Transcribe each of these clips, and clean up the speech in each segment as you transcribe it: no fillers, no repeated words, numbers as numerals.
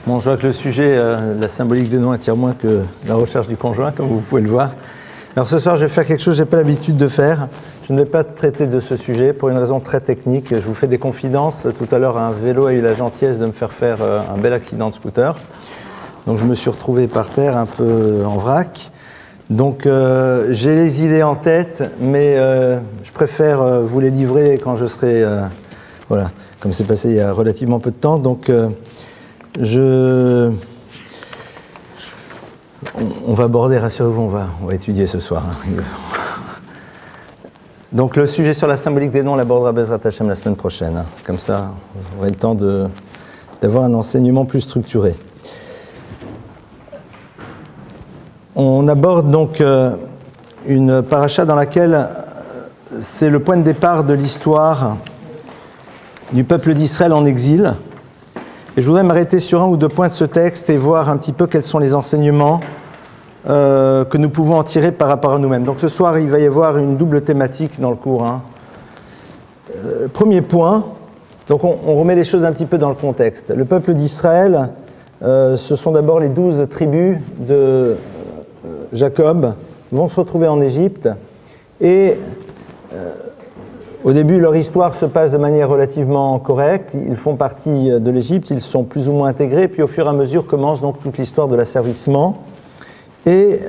Bon, je vois que le sujet de la symbolique des noms attire moins que la recherche du conjoint, comme vous pouvez le voir. Alors ce soir, je vais faire quelque chose que je n'ai pas l'habitude de faire. Je ne vais pas traiter de ce sujet pour une raison très technique. Je vous fais des confidences. Tout à l'heure, un vélo a eu la gentillesse de me faire un bel accident de scooter. Donc je me suis retrouvé par terre un peu en vrac. Donc j'ai les idées en tête, mais je préfère vous les livrer quand je serai... voilà, comme c'est passé il y a relativement peu de temps. Donc on va aborder, rassurez-vous, on va étudier ce soir. Donc le sujet sur la symbolique des noms, on l'abordera Bezrat Hashem la semaine prochaine. Comme ça, on aura le temps d'avoir un enseignement plus structuré. On aborde donc une paracha dans laquelle c'est le point de départ de l'histoire du peuple d'Israël en exil. Et je voudrais m'arrêter sur un ou deux points de ce texte et voir un petit peu quels sont les enseignements que nous pouvons en tirer par rapport à nous-mêmes. Donc ce soir, il va y avoir une double thématique dans le cours. Premier point, donc on remet les choses un petit peu dans le contexte. Le peuple d'Israël, ce sont d'abord les 12 tribus de Jacob, vont se retrouver en Égypte et au début, leur histoire se passe de manière relativement correcte. Ils font partie de l'Égypte, ils sont plus ou moins intégrés. Puis au fur et à mesure commence donc toute l'histoire de l'asservissement. Et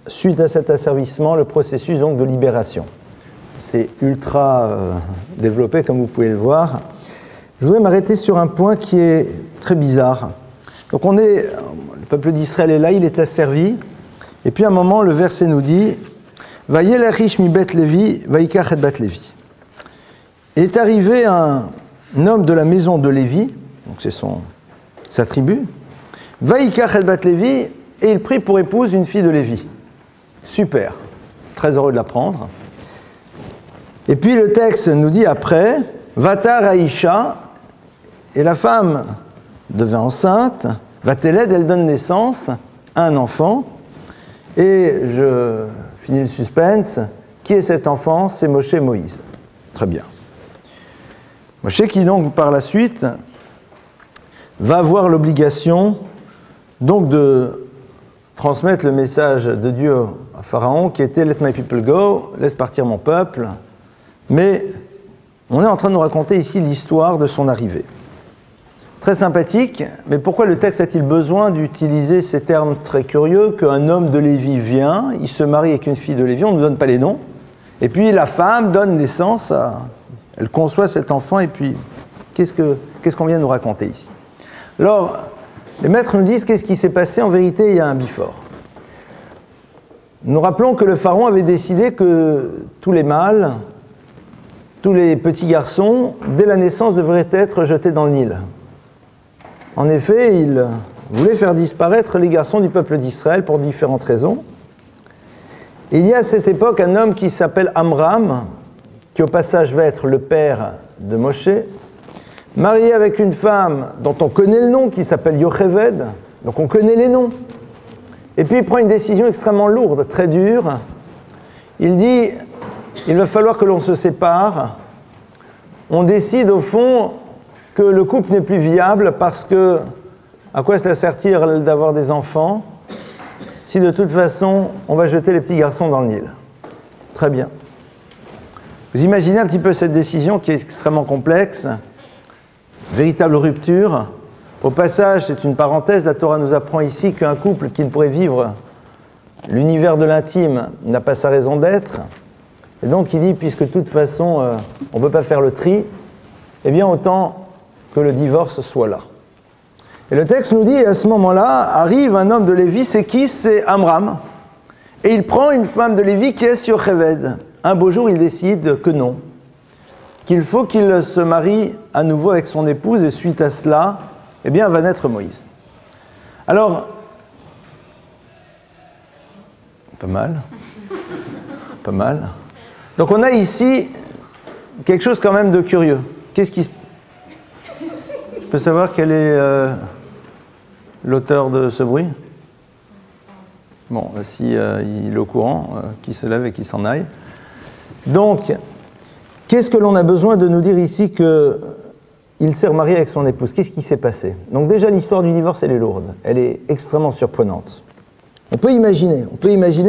suite à cet asservissement, le processus donc de libération. C'est ultra développé, comme vous pouvez le voir. Je voudrais m'arrêter sur un point qui est très bizarre. Donc le peuple d'Israël est là, il est asservi. Et puis à un moment, le verset nous dit... Vayelach mi bet Lévi, vayikach et bat Lévi. Est arrivé un homme de la maison de Lévi, donc c'est sa tribu, vayikach et bat Lévi, et il prit pour épouse une fille de Lévi. Super, très heureux de la prendre. Et puis le texte nous dit après, Vatar Aïcha, et la femme devint enceinte, Vateled, elle donne naissance à un enfant, et fini le suspense. Qui est cet enfant? C'est Moshe Moïse. Très bien. Moshe qui donc par la suite va avoir l'obligation donc de transmettre le message de Dieu à Pharaon qui était Let my people go, laisse partir mon peuple. Mais on est en train de nous raconter ici l'histoire de son arrivée. Très sympathique, mais pourquoi le texte a-t-il besoin d'utiliser ces termes très curieux qu'un homme de Lévi vient, il se marie avec une fille de Lévi, on ne nous donne pas les noms, et puis la femme donne naissance elle conçoit cet enfant, et puis qu'est-ce qu'on vient de nous raconter ici? Alors, les maîtres nous disent qu'est-ce qui s'est passé, en vérité il y a un before. Nous rappelons que le pharaon avait décidé que tous les mâles, tous les petits garçons, dès la naissance devraient être jetés dans le Nil. En effet, il voulait faire disparaître les garçons du peuple d'Israël pour différentes raisons. Il y a à cette époque un homme qui s'appelle Amram, qui au passage va être le père de Moshe, marié avec une femme dont on connaît le nom, qui s'appelle Yocheved, donc on connaît les noms. Et puis il prend une décision extrêmement lourde, très dure. Il dit, il va falloir que l'on se sépare. On décide au fond que le couple n'est plus viable parce que, à quoi cela sert-il d'avoir des enfants si de toute façon on va jeter les petits garçons dans le Nil? Très bien. Vous imaginez un petit peu cette décision qui est extrêmement complexe, véritable rupture. Au passage, c'est une parenthèse, la Torah nous apprend ici qu'un couple qui ne pourrait vivre l'univers de l'intime n'a pas sa raison d'être. Et donc il dit, puisque de toute façon on ne peut pas faire le tri, eh bien autant que le divorce soit là. Et le texte nous dit, à ce moment-là, arrive un homme de Lévi, c'est qui? C'est Amram. Et il prend une femme de Lévi qui est Yocheved. Un beau jour, il décide que non, qu'il faut qu'il se marie à nouveau avec son épouse, et suite à cela, eh bien, va naître Moïse. Alors, pas mal. Pas mal. Donc on a ici quelque chose quand même de curieux. Qu'est-ce qui se passe? Je peux savoir quel est l'auteur de ce bruit? Bon, si il est au courant, qu'il se lève et qu'il s'en aille. Donc, qu'est-ce que l'on a besoin de nous dire ici qu'il il s'est remarié avec son épouse. Qu'est-ce qui s'est passé? Donc déjà, l'histoire du divorce, elle est lourde. Elle est extrêmement surprenante. On peut imaginer,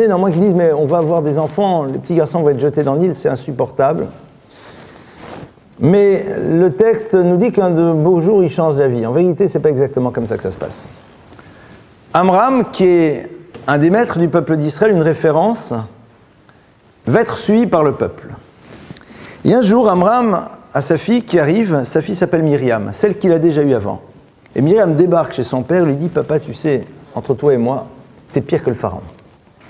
néanmoins qu'ils disent, mais on va avoir des enfants, les petits garçons vont être jetés dans l'île, c'est insupportable. Mais le texte nous dit qu'un de beaux jours, il change d'avis. En vérité, c'est pas exactement comme ça que ça se passe. Amram, qui est un des maîtres du peuple d'Israël, une référence, va être suivi par le peuple. Et un jour, Amram a sa fille qui arrive, sa fille s'appelle Myriam, celle qu'il a déjà eue avant. Et Myriam débarque chez son père, lui dit, papa, tu sais, entre toi et moi, t'es pire que le pharaon.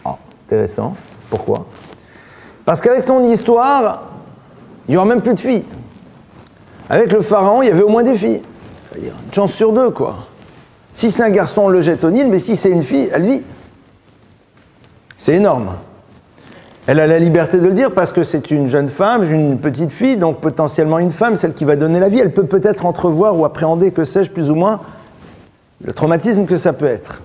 Ah, intéressant. Pourquoi? Parce qu'avec ton histoire, il n'y aura même plus de filles. Avec le pharaon, il y avait au moins des filles. C'est-à-dire une chance sur deux, quoi. Si c'est un garçon, on le jette au Nil, mais si c'est une fille, elle vit. C'est énorme. Elle a la liberté de le dire parce que c'est une jeune femme, une petite fille, donc potentiellement une femme, celle qui va donner la vie. Elle peut peut-être entrevoir ou appréhender, que sais-je, plus ou moins, le traumatisme que ça peut être.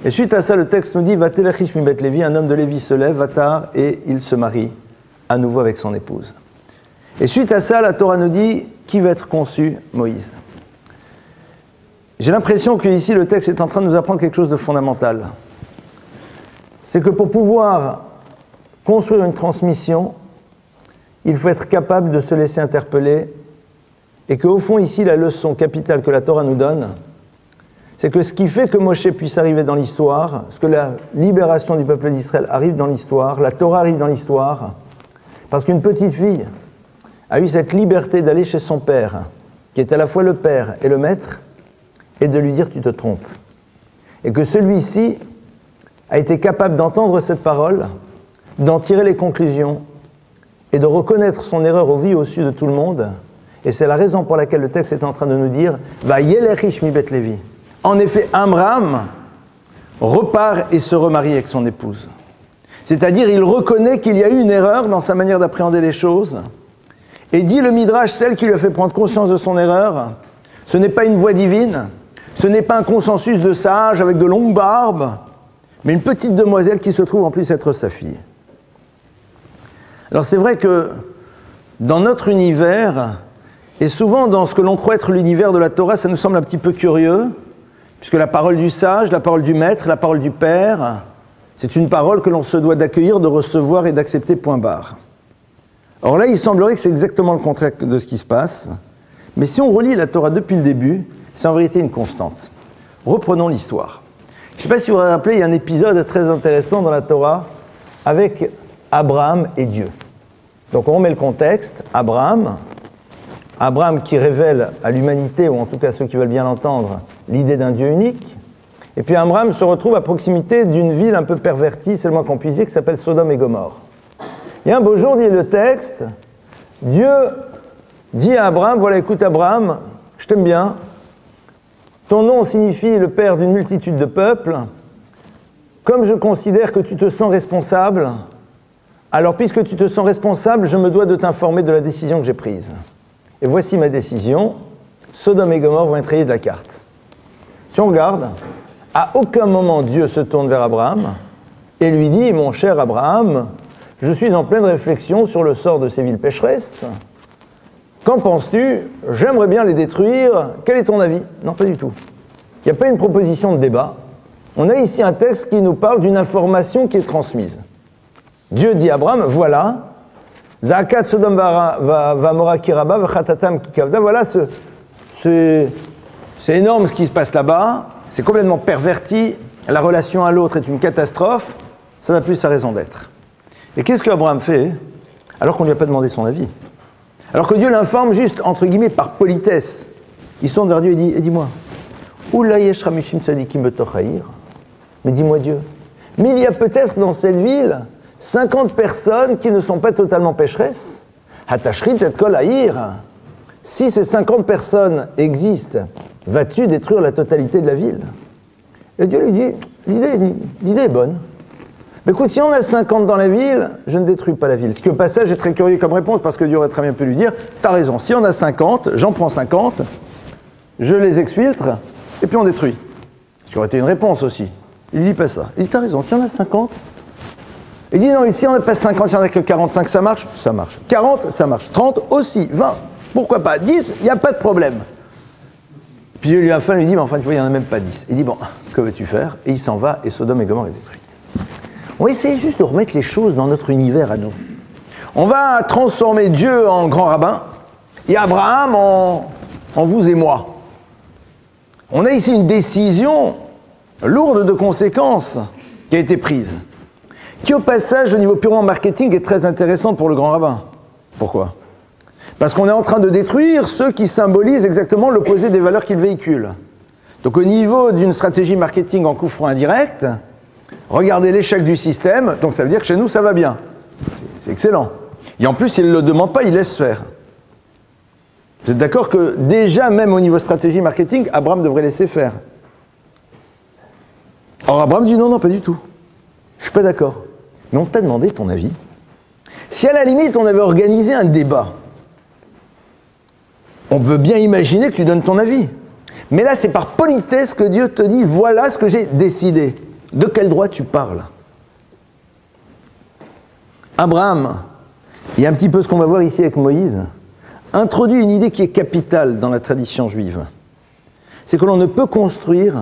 Et suite à ça, le texte nous dit, Vatelechish mi bet Lévi, un homme de Lévi se lève, Vatar, et il se marie à nouveau avec son épouse. Et suite à ça, la Torah nous dit, qui va être conçu? Moïse. J'ai l'impression que ici, le texte est en train de nous apprendre quelque chose de fondamental. C'est que pour pouvoir construire une transmission, il faut être capable de se laisser interpeller et qu'au fond, ici, la leçon capitale que la Torah nous donne, c'est que ce qui fait que Moshe puisse arriver dans l'histoire, ce que la libération du peuple d'Israël arrive dans l'histoire, la Torah arrive dans l'histoire, parce qu'une petite fille a eu cette liberté d'aller chez son père, qui est à la fois le père et le maître, et de lui dire « tu te trompes ». Et que celui-ci a été capable d'entendre cette parole, d'en tirer les conclusions et de reconnaître son erreur au vu et au su de tout le monde. Et c'est la raison pour laquelle le texte est en train de nous dire « Va yelerish mi bet Lévi ». En effet, Amram repart et se remarie avec son épouse. C'est-à-dire, il reconnaît qu'il y a eu une erreur dans sa manière d'appréhender les choses et dit le Midrash, celle qui lui a fait prendre conscience de son erreur, ce n'est pas une voix divine, ce n'est pas un consensus de sages avec de longues barbes, mais une petite demoiselle qui se trouve en plus être sa fille. Alors c'est vrai que dans notre univers, et souvent dans ce que l'on croit être l'univers de la Torah, ça nous semble un petit peu curieux, puisque la parole du sage, la parole du maître, la parole du père, c'est une parole que l'on se doit d'accueillir, de recevoir et d'accepter, point barre. Or là, il semblerait que c'est exactement le contraire de ce qui se passe, mais si on relit la Torah depuis le début, c'est en vérité une constante. Reprenons l'histoire. Je ne sais pas si vous vous rappelez, il y a un épisode très intéressant dans la Torah avec Abraham et Dieu. Donc on remet le contexte, Abraham qui révèle à l'humanité, ou en tout cas à ceux qui veulent bien l'entendre, l'idée d'un Dieu unique. Et puis Abraham se retrouve à proximité d'une ville un peu pervertie, c'est le moins qu'on puisse dire, qui s'appelle Sodome et Gomorrhe. Et un beau jour, dit le texte, Dieu dit à Abraham, voilà, écoute Abraham, je t'aime bien, ton nom signifie le père d'une multitude de peuples, comme je considère que tu te sens responsable, alors puisque tu te sens responsable, je me dois de t'informer de la décision que j'ai prise. Et voici ma décision, Sodome et Gomorrhe vont être rayés de la carte. Si on regarde, à aucun moment Dieu se tourne vers Abraham et lui dit, mon cher Abraham, je suis en pleine réflexion sur le sort de ces villes pécheresses. Qu'en penses-tu? J'aimerais bien les détruire. Quel est ton avis? Non, pas du tout. Il n'y a pas une proposition de débat. On a ici un texte qui nous parle d'une information qui est transmise. Dieu dit à Abraham, voilà, Zaakat Sodom Vamora Kiraba Vachatatam Kikavda, voilà, c'est énorme ce qui se passe là-bas, c'est complètement perverti, la relation à l'autre est une catastrophe, ça n'a plus sa raison d'être. Et qu'est-ce qu'Abraham fait alors qu'on ne lui a pas demandé son avis? Alors que Dieu l'informe juste, entre guillemets, par politesse. Il se tourne vers Dieu et dit, dis-moi, mais dis-moi Dieu, mais il y a peut-être dans cette ville 50 personnes qui ne sont pas totalement pécheresses. Hatashrit et kol haïr. Si ces 50 personnes existent, vas-tu détruire la totalité de la ville? Et Dieu lui dit, l'idée est bonne. Mais écoute, si on a 50 dans la ville, je ne détruis pas la ville. Ce que au passage est très curieux comme réponse, parce que Dieu aurait très bien pu lui dire, t'as raison, si on a 50, j'en prends 50, je les exfiltre, et puis on détruit. Ce qui aurait été une réponse aussi. Il dit pas ça. Il dit, t'as raison, si on a 50, il dit non, ici on n'a pas 50, si on n'a que 45, ça marche? Ça marche. 40, ça marche. 30 aussi. 20. pourquoi pas 10, il n'y a pas de problème. Puis Dieu lui enfin lui dit, mais enfin tu vois, il n'y en a même pas 10. Il dit, bon, que veux-tu faire? Et il s'en va, et Sodome et Gomorrhe est détruite. On va essayer juste de remettre les choses dans notre univers à nous. On va transformer Dieu en grand rabbin, et Abraham en vous et moi. On a ici une décision lourde de conséquences qui a été prise, qui au passage, au niveau purement marketing, est très intéressante pour le grand rabbin. Pourquoi? Parce qu'on est en train de détruire ceux qui symbolisent exactement l'opposé des valeurs qu'ils véhiculent. Donc au niveau d'une stratégie marketing en coup franc indirect, regardez l'échec du système, donc ça veut dire que chez nous ça va bien. C'est excellent. Et en plus, il ne le demande pas, il laisse faire. Vous êtes d'accord que déjà, même au niveau stratégie marketing, Abraham devrait laisser faire. Or Abraham dit non, non, pas du tout. Je ne suis pas d'accord. Mais on t'a demandé ton avis. Si à la limite on avait organisé un débat, on peut bien imaginer que tu donnes ton avis. Mais là, c'est par politesse que Dieu te dit, voilà ce que j'ai décidé. De quel droit tu parles? Abraham, il y a un petit peu ce qu'on va voir ici avec Moïse, introduit une idée qui est capitale dans la tradition juive. C'est que l'on ne peut construire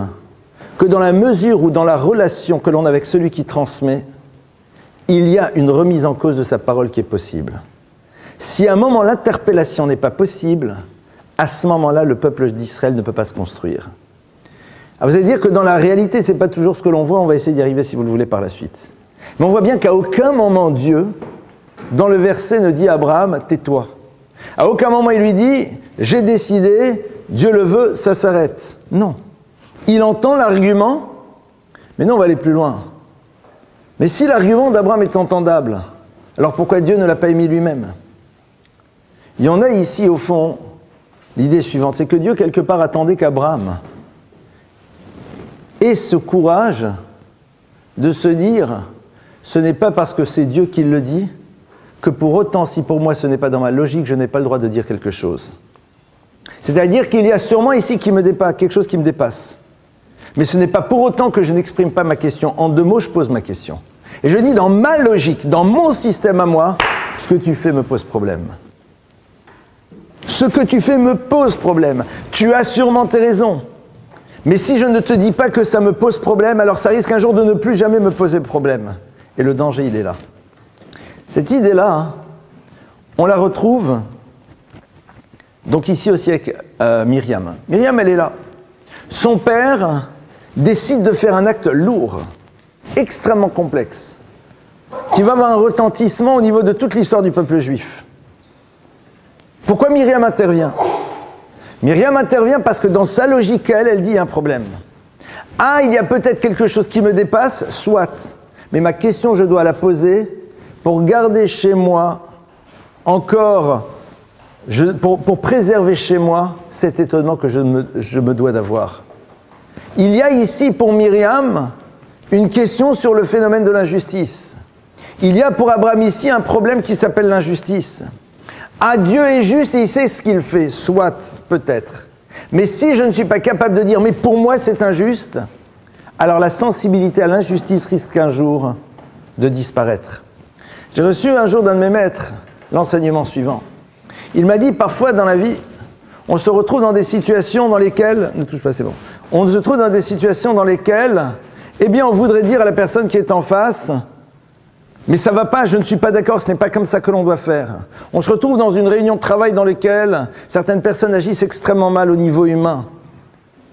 que dans la mesure où dans la relation que l'on a avec celui qui transmet, il y a une remise en cause de sa parole qui est possible. Si à un moment l'interpellation n'est pas possible, à ce moment-là, le peuple d'Israël ne peut pas se construire. Alors vous allez dire que dans la réalité, ce n'est pas toujours ce que l'on voit, on va essayer d'y arriver si vous le voulez par la suite. Mais on voit bien qu'à aucun moment Dieu, dans le verset, ne dit à Abraham, tais-toi. À aucun moment il lui dit, j'ai décidé, Dieu le veut, ça s'arrête. Non. Il entend l'argument, mais non, on va aller plus loin. Mais si l'argument d'Abraham est entendable, alors pourquoi Dieu ne l'a pas émis lui-même? Il y en a ici, au fond, l'idée suivante, c'est que Dieu, quelque part, attendait qu'Abraham ait ce courage de se dire, ce n'est pas parce que c'est Dieu qui le dit, que pour autant, si pour moi ce n'est pas dans ma logique, je n'ai pas le droit de dire quelque chose. C'est-à-dire qu'il y a sûrement ici quelque chose qui me dépasse. Mais ce n'est pas pour autant que je n'exprime pas ma question. En 2 mots, je pose ma question. Et je dis, dans ma logique, dans mon système à moi, ce que tu fais me pose problème. Ce que tu fais me pose problème. Tu as sûrement tes raisons. Mais si je ne te dis pas que ça me pose problème, alors ça risque un jour de ne plus jamais me poser problème. Et le danger, il est là. Cette idée-là, hein, on la retrouve donc ici aussi avec Myriam. Myriam, elle est là. Son père décide de faire un acte lourd, extrêmement complexe, qui va avoir un retentissement au niveau de toute l'histoire du peuple juif. Pourquoi Myriam intervient? Myriam intervient parce que dans sa logique, elle dit il y a un problème. Ah, il y a peut-être quelque chose qui me dépasse, soit. Mais ma question, je dois la poser pour garder chez moi encore, pour préserver chez moi cet étonnement que je me dois d'avoir. Il y a ici pour Myriam une question sur le phénomène de l'injustice. Il y a pour Abraham ici un problème qui s'appelle l'injustice. Ah, Dieu est juste et il sait ce qu'il fait, soit, peut-être. Mais si je ne suis pas capable de dire « mais pour moi c'est injuste », alors la sensibilité à l'injustice risque un jour de disparaître. J'ai reçu un jour d'un de mes maîtres l'enseignement suivant. Il m'a dit, parfois dans la vie, on se retrouve dans des situations dans lesquelles... Ne touche pas, c'est bon. On se trouve dans des situations dans lesquelles, eh bien, on voudrait dire à la personne qui est en face, mais ça ne va pas, je ne suis pas d'accord, ce n'est pas comme ça que l'on doit faire. On se retrouve dans une réunion de travail dans laquelle certaines personnes agissent extrêmement mal au niveau humain.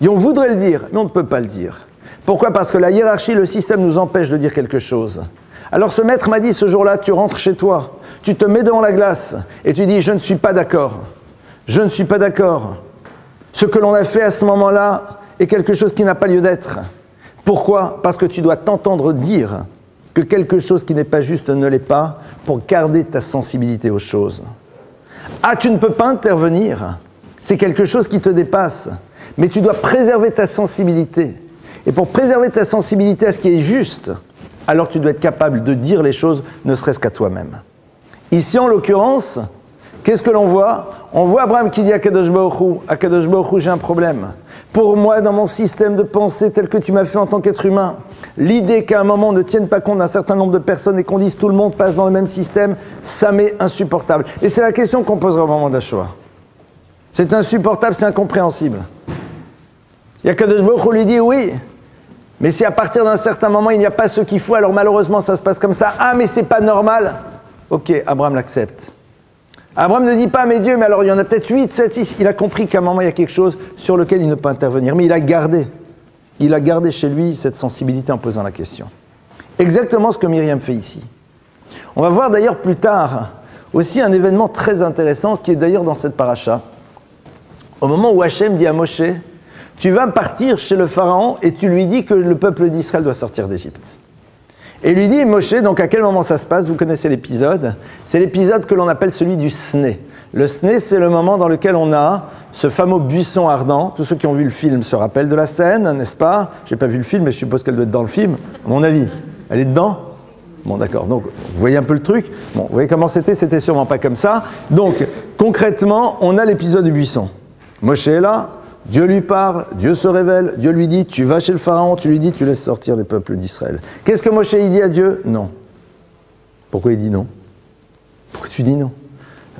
Et on voudrait le dire, mais on ne peut pas le dire. Pourquoi? Parce que la hiérarchie, le système nous empêche de dire quelque chose. Alors ce maître m'a dit, ce jour-là, tu rentres chez toi, tu te mets devant la glace et tu dis, je ne suis pas d'accord. Je ne suis pas d'accord. Ce que l'on a fait à ce moment-là est quelque chose qui n'a pas lieu d'être. Pourquoi? Parce que tu dois t'entendre dire que quelque chose qui n'est pas juste ne l'est pas pour garder ta sensibilité aux choses. Ah, tu ne peux pas intervenir. C'est quelque chose qui te dépasse. Mais tu dois préserver ta sensibilité. Et pour préserver ta sensibilité à ce qui est juste, alors tu dois être capable de dire les choses, ne serait-ce qu'à toi-même. Ici, en l'occurrence, qu'est-ce que l'on voit? On voit Abraham qui dit à Kadosh Baruch Hu, j'ai un problème. Pour moi, dans mon système de pensée tel que tu m'as fait en tant qu'être humain, l'idée qu'à un moment on ne tienne pas compte d'un certain nombre de personnes et qu'on dise tout le monde passe dans le même système, ça m'est insupportable. Et c'est la question qu'on posera au moment de la Shoah. C'est insupportable, c'est incompréhensible. Akadosh Baruch Hu lui dit oui, mais si à partir d'un certain moment il n'y a pas ce qu'il faut, alors malheureusement ça se passe comme ça. Ah, mais c'est pas normal. Ok, Abraham l'accepte. Abraham ne dit pas, mais Dieu, mais alors il y en a peut-être 8, 7, 6. Il a compris qu'à un moment il y a quelque chose sur lequel il ne peut intervenir, mais il a gardé chez lui cette sensibilité en posant la question. Exactement ce que Myriam fait ici. On va voir d'ailleurs plus tard aussi un événement très intéressant qui est d'ailleurs dans cette paracha. Au moment où Hachem dit à Moshe, tu vas partir chez le Pharaon et tu lui dis que le peuple d'Israël doit sortir d'Égypte. Et il lui dit, Moshe, donc à quel moment ça se passe? Vous connaissez l'épisode. C'est l'épisode que l'on appelle celui du Sné. Le Sné, c'est le moment dans lequel on a ce fameux buisson ardent. Tous ceux qui ont vu le film se rappellent de la scène, n'est-ce pas? J'ai pas vu le film, mais je suppose qu'elle doit être dans le film. À mon avis, elle est dedans? Bon, d'accord. Donc, vous voyez un peu le truc. Bon, vous voyez comment c'était sûrement pas comme ça. Donc, concrètement, on a l'épisode du buisson. Moshe est là. Dieu lui parle, Dieu se révèle, Dieu lui dit, tu vas chez le Pharaon, tu lui dis, tu laisses sortir les peuples d'Israël. Qu'est-ce que Moshe il dit à Dieu? Non. Pourquoi il dit non? Pourquoi tu dis non?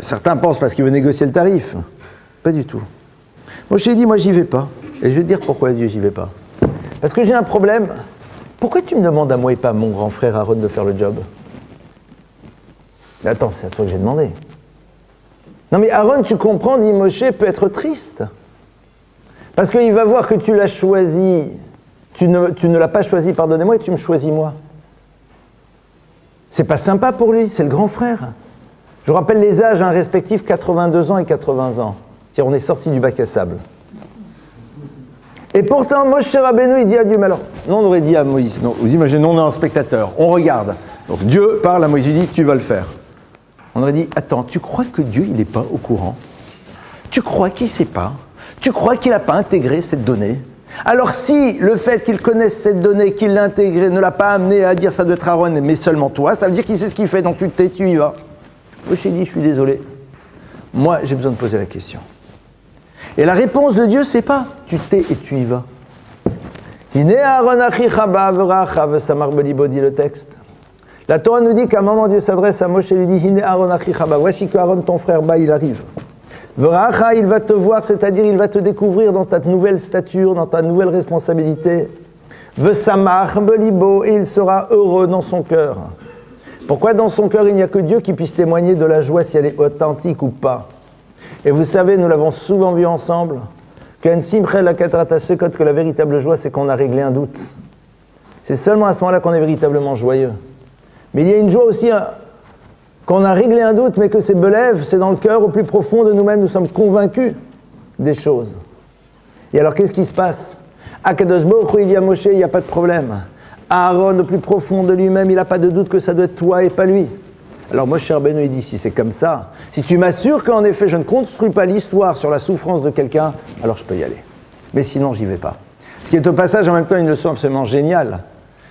Certains pensent parce qu'il veut négocier le tarif. Pas du tout. Moshe dit, moi j'y vais pas. Et je vais te dire pourquoi Dieu j'y vais pas. Parce que j'ai un problème. Pourquoi tu me demandes à moi et pas à mon grand frère Aaron de faire le job? Mais attends, c'est à toi que j'ai demandé. Non mais Aaron, tu comprends, dit Moshe, peut être triste. Parce qu'il va voir que tu l'as choisi, tu ne l'as pas choisi, pardonnez-moi, et tu me choisis moi. C'est pas sympa pour lui, c'est le grand frère. Je vous rappelle les âges respectifs, 82 ans et 80 ans. C'est-à-dire on est sorti du bac à sable. Et pourtant, Moshe Rabbeinu, il dit à Dieu, mais alors, non, on aurait dit à Moïse, non, vous imaginez, non, on est un spectateur, on regarde. Donc Dieu parle à Moïse, il dit, tu vas le faire. On aurait dit, attends, tu crois que Dieu, il n'est pas au courant? Tu crois qu'il ne sait pas? Tu crois qu'il n'a pas intégré cette donnée? Alors si le fait qu'il connaisse cette donnée, qu'il l'a intégrée, ne l'a pas amené à dire ça doit être Aaron, mais seulement toi, ça veut dire qu'il sait ce qu'il fait, donc tu te tais, tu y vas. Moi j'ai dit, je suis désolé. Moi j'ai besoin de poser la question. Et la réponse de Dieu, c'est pas tu te tais et tu y vas. Hine Aaron achicha ba'averacha v'samar belibo, dit le texte. La Torah nous dit qu'à un moment Dieu s'adresse à Moshe et lui dit Hine Aaron achicha ba, voici que Aaron ton frère il arrive. V'racha, il va te voir, c'est-à-dire il va te découvrir dans ta nouvelle stature, dans ta nouvelle responsabilité. V'samar belibo, et il sera heureux dans son cœur. Pourquoi dans son cœur il n'y a que Dieu qui puisse témoigner de la joie si elle est authentique ou pas? Et vous savez, nous l'avons souvent vu ensemble, que la véritable joie, c'est qu'on a réglé un doute. C'est seulement à ce moment-là qu'on est véritablement joyeux. Mais il y a une joie aussi qu'on a réglé un doute, mais que c'est belève, c'est dans le cœur, au plus profond de nous-mêmes, nous sommes convaincus des choses. Et alors qu'est-ce qui se passe? Akadosh Baruch Hu, il dit à Moshe, il n'y a pas de problème. Aaron, au plus profond de lui-même, il n'a pas de doute que ça doit être toi et pas lui. Alors Moshe Rabbeinu, il dit, si c'est comme ça, si tu m'assures qu'en effet je ne construis pas l'histoire sur la souffrance de quelqu'un, alors je peux y aller. Mais sinon, j'y vais pas. Ce qui est au passage en même temps une leçon absolument géniale,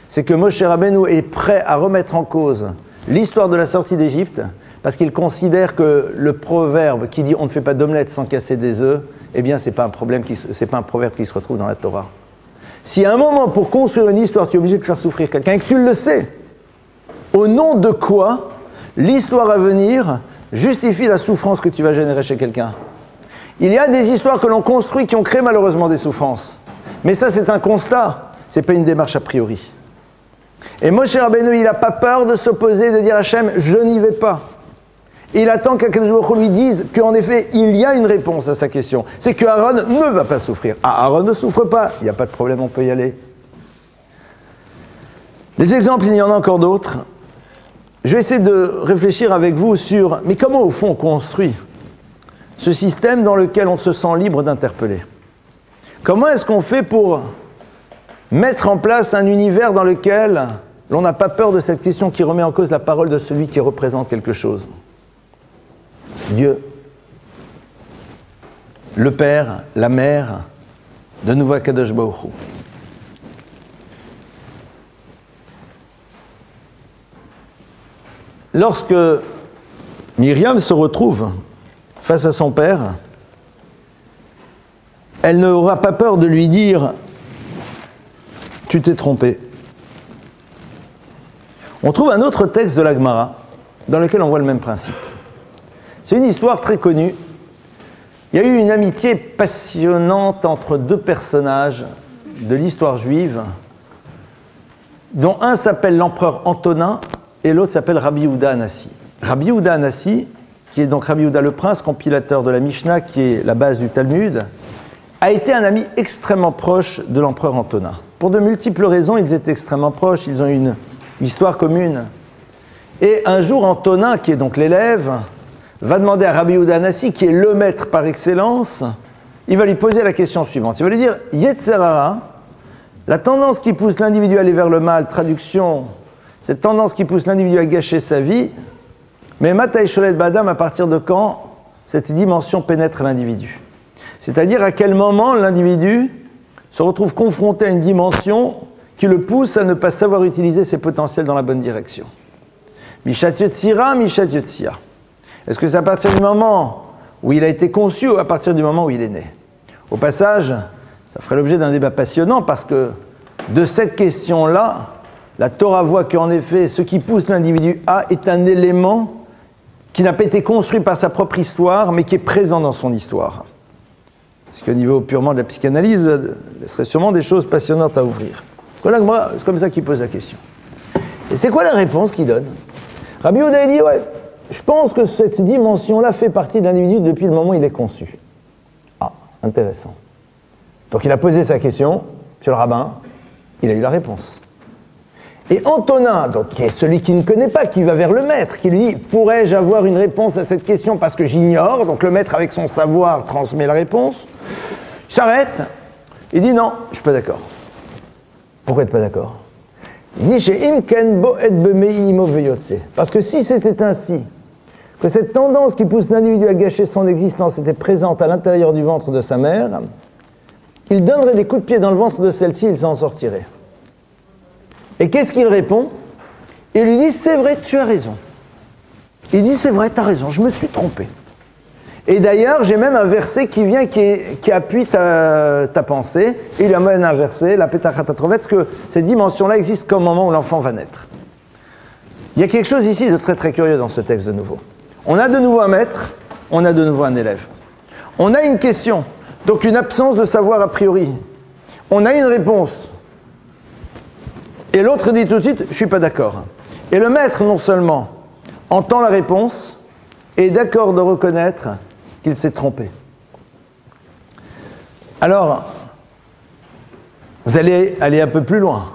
c'est que Moshe Rabbeinu est prêt à remettre en cause l'histoire de la sortie d'Égypte, parce qu'il considère que le proverbe qui dit « on ne fait pas d'omelette sans casser des œufs », eh bien, c'est pas un proverbe qui se retrouve dans la Torah. Si à un moment, pour construire une histoire, tu es obligé de faire souffrir quelqu'un, et que tu le sais, au nom de quoi l'histoire à venir justifie la souffrance que tu vas générer chez quelqu'un? Il y a des histoires que l'on construit qui ont créé malheureusement des souffrances. Mais ça, c'est un constat, c'est pas une démarche a priori. Et Moshe Rabbeinu, il n'a pas peur de s'opposer, de dire à Hachem, je n'y vais pas. Et il attend qu'Akadosh Baruch Hu lui dise qu'en effet, il y a une réponse à sa question. C'est que Aaron ne va pas souffrir. Ah, Aaron ne souffre pas, il n'y a pas de problème, on peut y aller. Les exemples, il y en a encore d'autres. Je vais essayer de réfléchir avec vous sur, mais comment au fond on construit ce système dans lequel on se sent libre d'interpeller? Comment est-ce qu'on fait pour mettre en place un univers dans lequel l'on n'a pas peur de cette question qui remet en cause la parole de celui qui représente quelque chose? Dieu, le Père, la Mère, de nouveau Akadosh Baruch Hu. Lorsque Myriam se retrouve face à son père, elle n'aura pas peur de lui dire « tu t'es trompé ». On trouve un autre texte de la Gemara dans lequel on voit le même principe. C'est une histoire très connue Il y a eu une amitié passionnante entre deux personnages de l'histoire juive, dont un s'appelle l'empereur Antonin et l'autre s'appelle Rabbi Yehuda Hanassi. Rabbi Yehuda Hanassi, qui est donc Rabbi Yehuda le Prince, compilateur de la Mishnah, qui est la base du Talmud, a été un ami extrêmement proche de l'empereur Antonin. Pour de multiples raisons, ils étaient extrêmement proches, ils ont une histoire commune. Et un jour, Antonin, qui est donc l'élève, va demander à Rabbi Yehuda Hanassi, qui est le maître par excellence, il va lui poser la question suivante. Il va lui dire « Yetzer hara, la tendance qui pousse l'individu à aller vers le mal, traduction, cette tendance qui pousse l'individu à gâcher sa vie, mais Mataï Sholet Badam, à partir de quand cette dimension pénètre l'individu ?» C'est-à-dire à quel moment l'individu se retrouve confronté à une dimension qui le pousse à ne pas savoir utiliser ses potentiels dans la bonne direction. Mishat Yotzira, Mishat Yotzia. Est-ce que c'est à partir du moment où il a été conçu ou à partir du moment où il est né? Au passage, ça ferait l'objet d'un débat passionnant parce que de cette question-là, la Torah voit qu'en effet, ce qui pousse l'individu à est un élément qui n'a pas été construit par sa propre histoire, mais qui est présent dans son histoire. Parce qu'au niveau purement de la psychanalyse, il serait sûrement des choses passionnantes à ouvrir. Voilà, moi, c'est comme ça qu'il pose la question. Et c'est quoi la réponse qu'il donne? Rabbi Yehuda dit, ouais, je pense que cette dimension-là fait partie de l'individu depuis le moment où il est conçu. Ah, intéressant. Donc il a posé sa question, monsieur le rabbin, il a eu la réponse. Et Antonin, donc, qui est celui qui ne connaît pas, qui va vers le maître, qui lui dit, pourrais-je avoir une réponse à cette question parce que j'ignore? Donc le maître, avec son savoir, transmet la réponse. Il s'arrête, il dit, non, je ne suis pas d'accord. Pourquoi tu n'es pas d'accord? Il dit, parce que si c'était ainsi, que cette tendance qui pousse l'individu à gâcher son existence était présente à l'intérieur du ventre de sa mère, il donnerait des coups de pied dans le ventre de celle-ci, il s'en sortirait. Et qu'est-ce qu'il répond? Il lui dit, c'est vrai, tu as raison. Il dit, c'est vrai, tu as raison, je me suis trompé. Et d'ailleurs, j'ai même un verset qui vient, qui appuie ta pensée. Et il amène un verset, la Pétachatatrovet, parce que cette dimension-là existe qu'au moment où l'enfant va naître. Il y a quelque chose ici de très très curieux dans ce texte de nouveau. On a de nouveau un maître, on a de nouveau un élève. On a une question, donc une absence de savoir a priori. On a une réponse. Et l'autre dit tout de suite, je ne suis pas d'accord. Et le maître, non seulement entend la réponse, est d'accord de reconnaître qu'il s'est trompé. Alors, vous allez aller un peu plus loin.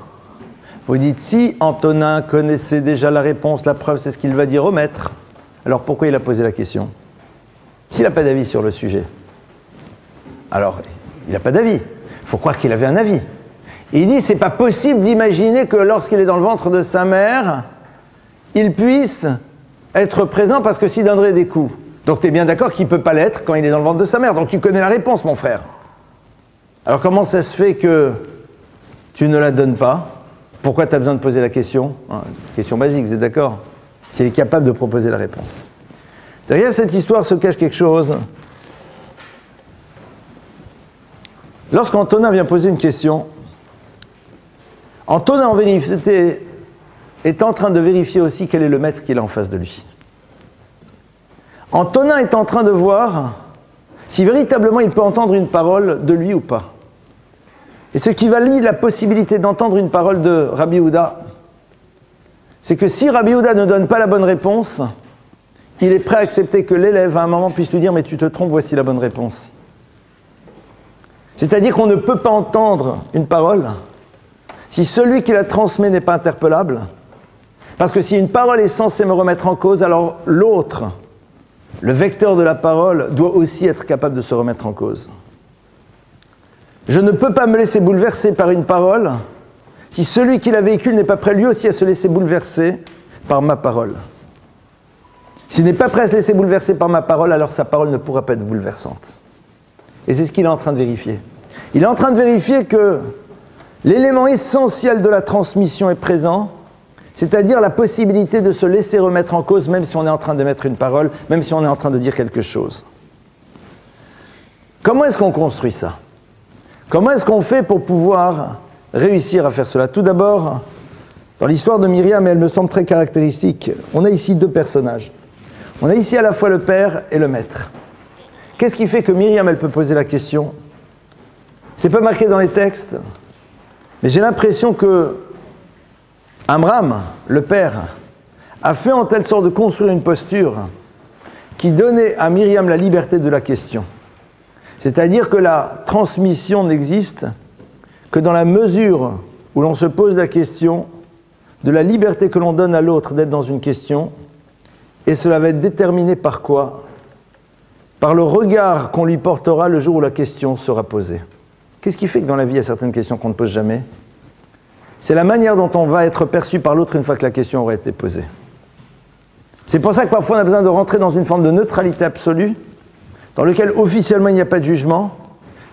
Vous dites, si Antonin connaissait déjà la réponse, la preuve, c'est ce qu'il va dire au maître, alors pourquoi il a posé la question? S'il n'a pas d'avis sur le sujet, alors il n'a pas d'avis. Il faut croire qu'il avait un avis. Et il dit, c'est pas possible d'imaginer que lorsqu'il est dans le ventre de sa mère, il puisse être présent parce que s'il donnerait des coups. Donc tu es bien d'accord qu'il ne peut pas l'être quand il est dans le ventre de sa mère. Donc tu connais la réponse, mon frère. Alors comment ça se fait que tu ne la donnes pas? Pourquoi tu as besoin de poser la question? Question basique, vous êtes d'accord? S'il est capable de proposer la réponse. Derrière cette histoire se cache quelque chose. Lorsqu'Antonin vient poser une question, Antonin est en train de vérifier aussi quel est le maître qu'il a en face de lui. Antonin est en train de voir si véritablement il peut entendre une parole de lui ou pas. Et ce qui valide la possibilité d'entendre une parole de Rabbi Yehuda, c'est que si Rabbi Yehuda ne donne pas la bonne réponse, il est prêt à accepter que l'élève à un moment puisse lui dire « mais tu te trompes, voici la bonne réponse ». C'est-à-dire qu'on ne peut pas entendre une parole si celui qui la transmet n'est pas interpellable, parce que si une parole est censée me remettre en cause, alors l'autre, le vecteur de la parole, doit aussi être capable de se remettre en cause. Je ne peux pas me laisser bouleverser par une parole si celui qui la véhicule n'est pas prêt lui aussi à se laisser bouleverser par ma parole. S'il n'est pas prêt à se laisser bouleverser par ma parole, alors sa parole ne pourra pas être bouleversante. Et c'est ce qu'il est en train de vérifier. Il est en train de vérifier que l'élément essentiel de la transmission est présent, c'est-à-dire la possibilité de se laisser remettre en cause, même si on est en train d'émettre une parole, même si on est en train de dire quelque chose. Comment est-ce qu'on construit ça? Comment est-ce qu'on fait pour pouvoir réussir à faire cela? Tout d'abord, dans l'histoire de Myriam, elle me semble très caractéristique, on a ici deux personnages. On a ici à la fois le père et le maître. Qu'est-ce qui fait que Myriam, elle peut poser la question? C'est pas marqué dans les textes, mais j'ai l'impression que Amram, le père, a fait en telle sorte de construire une posture qui donnait à Myriam la liberté de la question. C'est-à-dire que la transmission n'existe que dans la mesure où l'on se pose la question de la liberté que l'on donne à l'autre d'être dans une question, et cela va être déterminé par quoi? Par le regard qu'on lui portera le jour où la question sera posée. Qu'est-ce qui fait que dans la vie, il y a certaines questions qu'on ne pose jamais? C'est la manière dont on va être perçu par l'autre une fois que la question aura été posée. C'est pour ça que parfois on a besoin de rentrer dans une forme de neutralité absolue, dans laquelle officiellement il n'y a pas de jugement,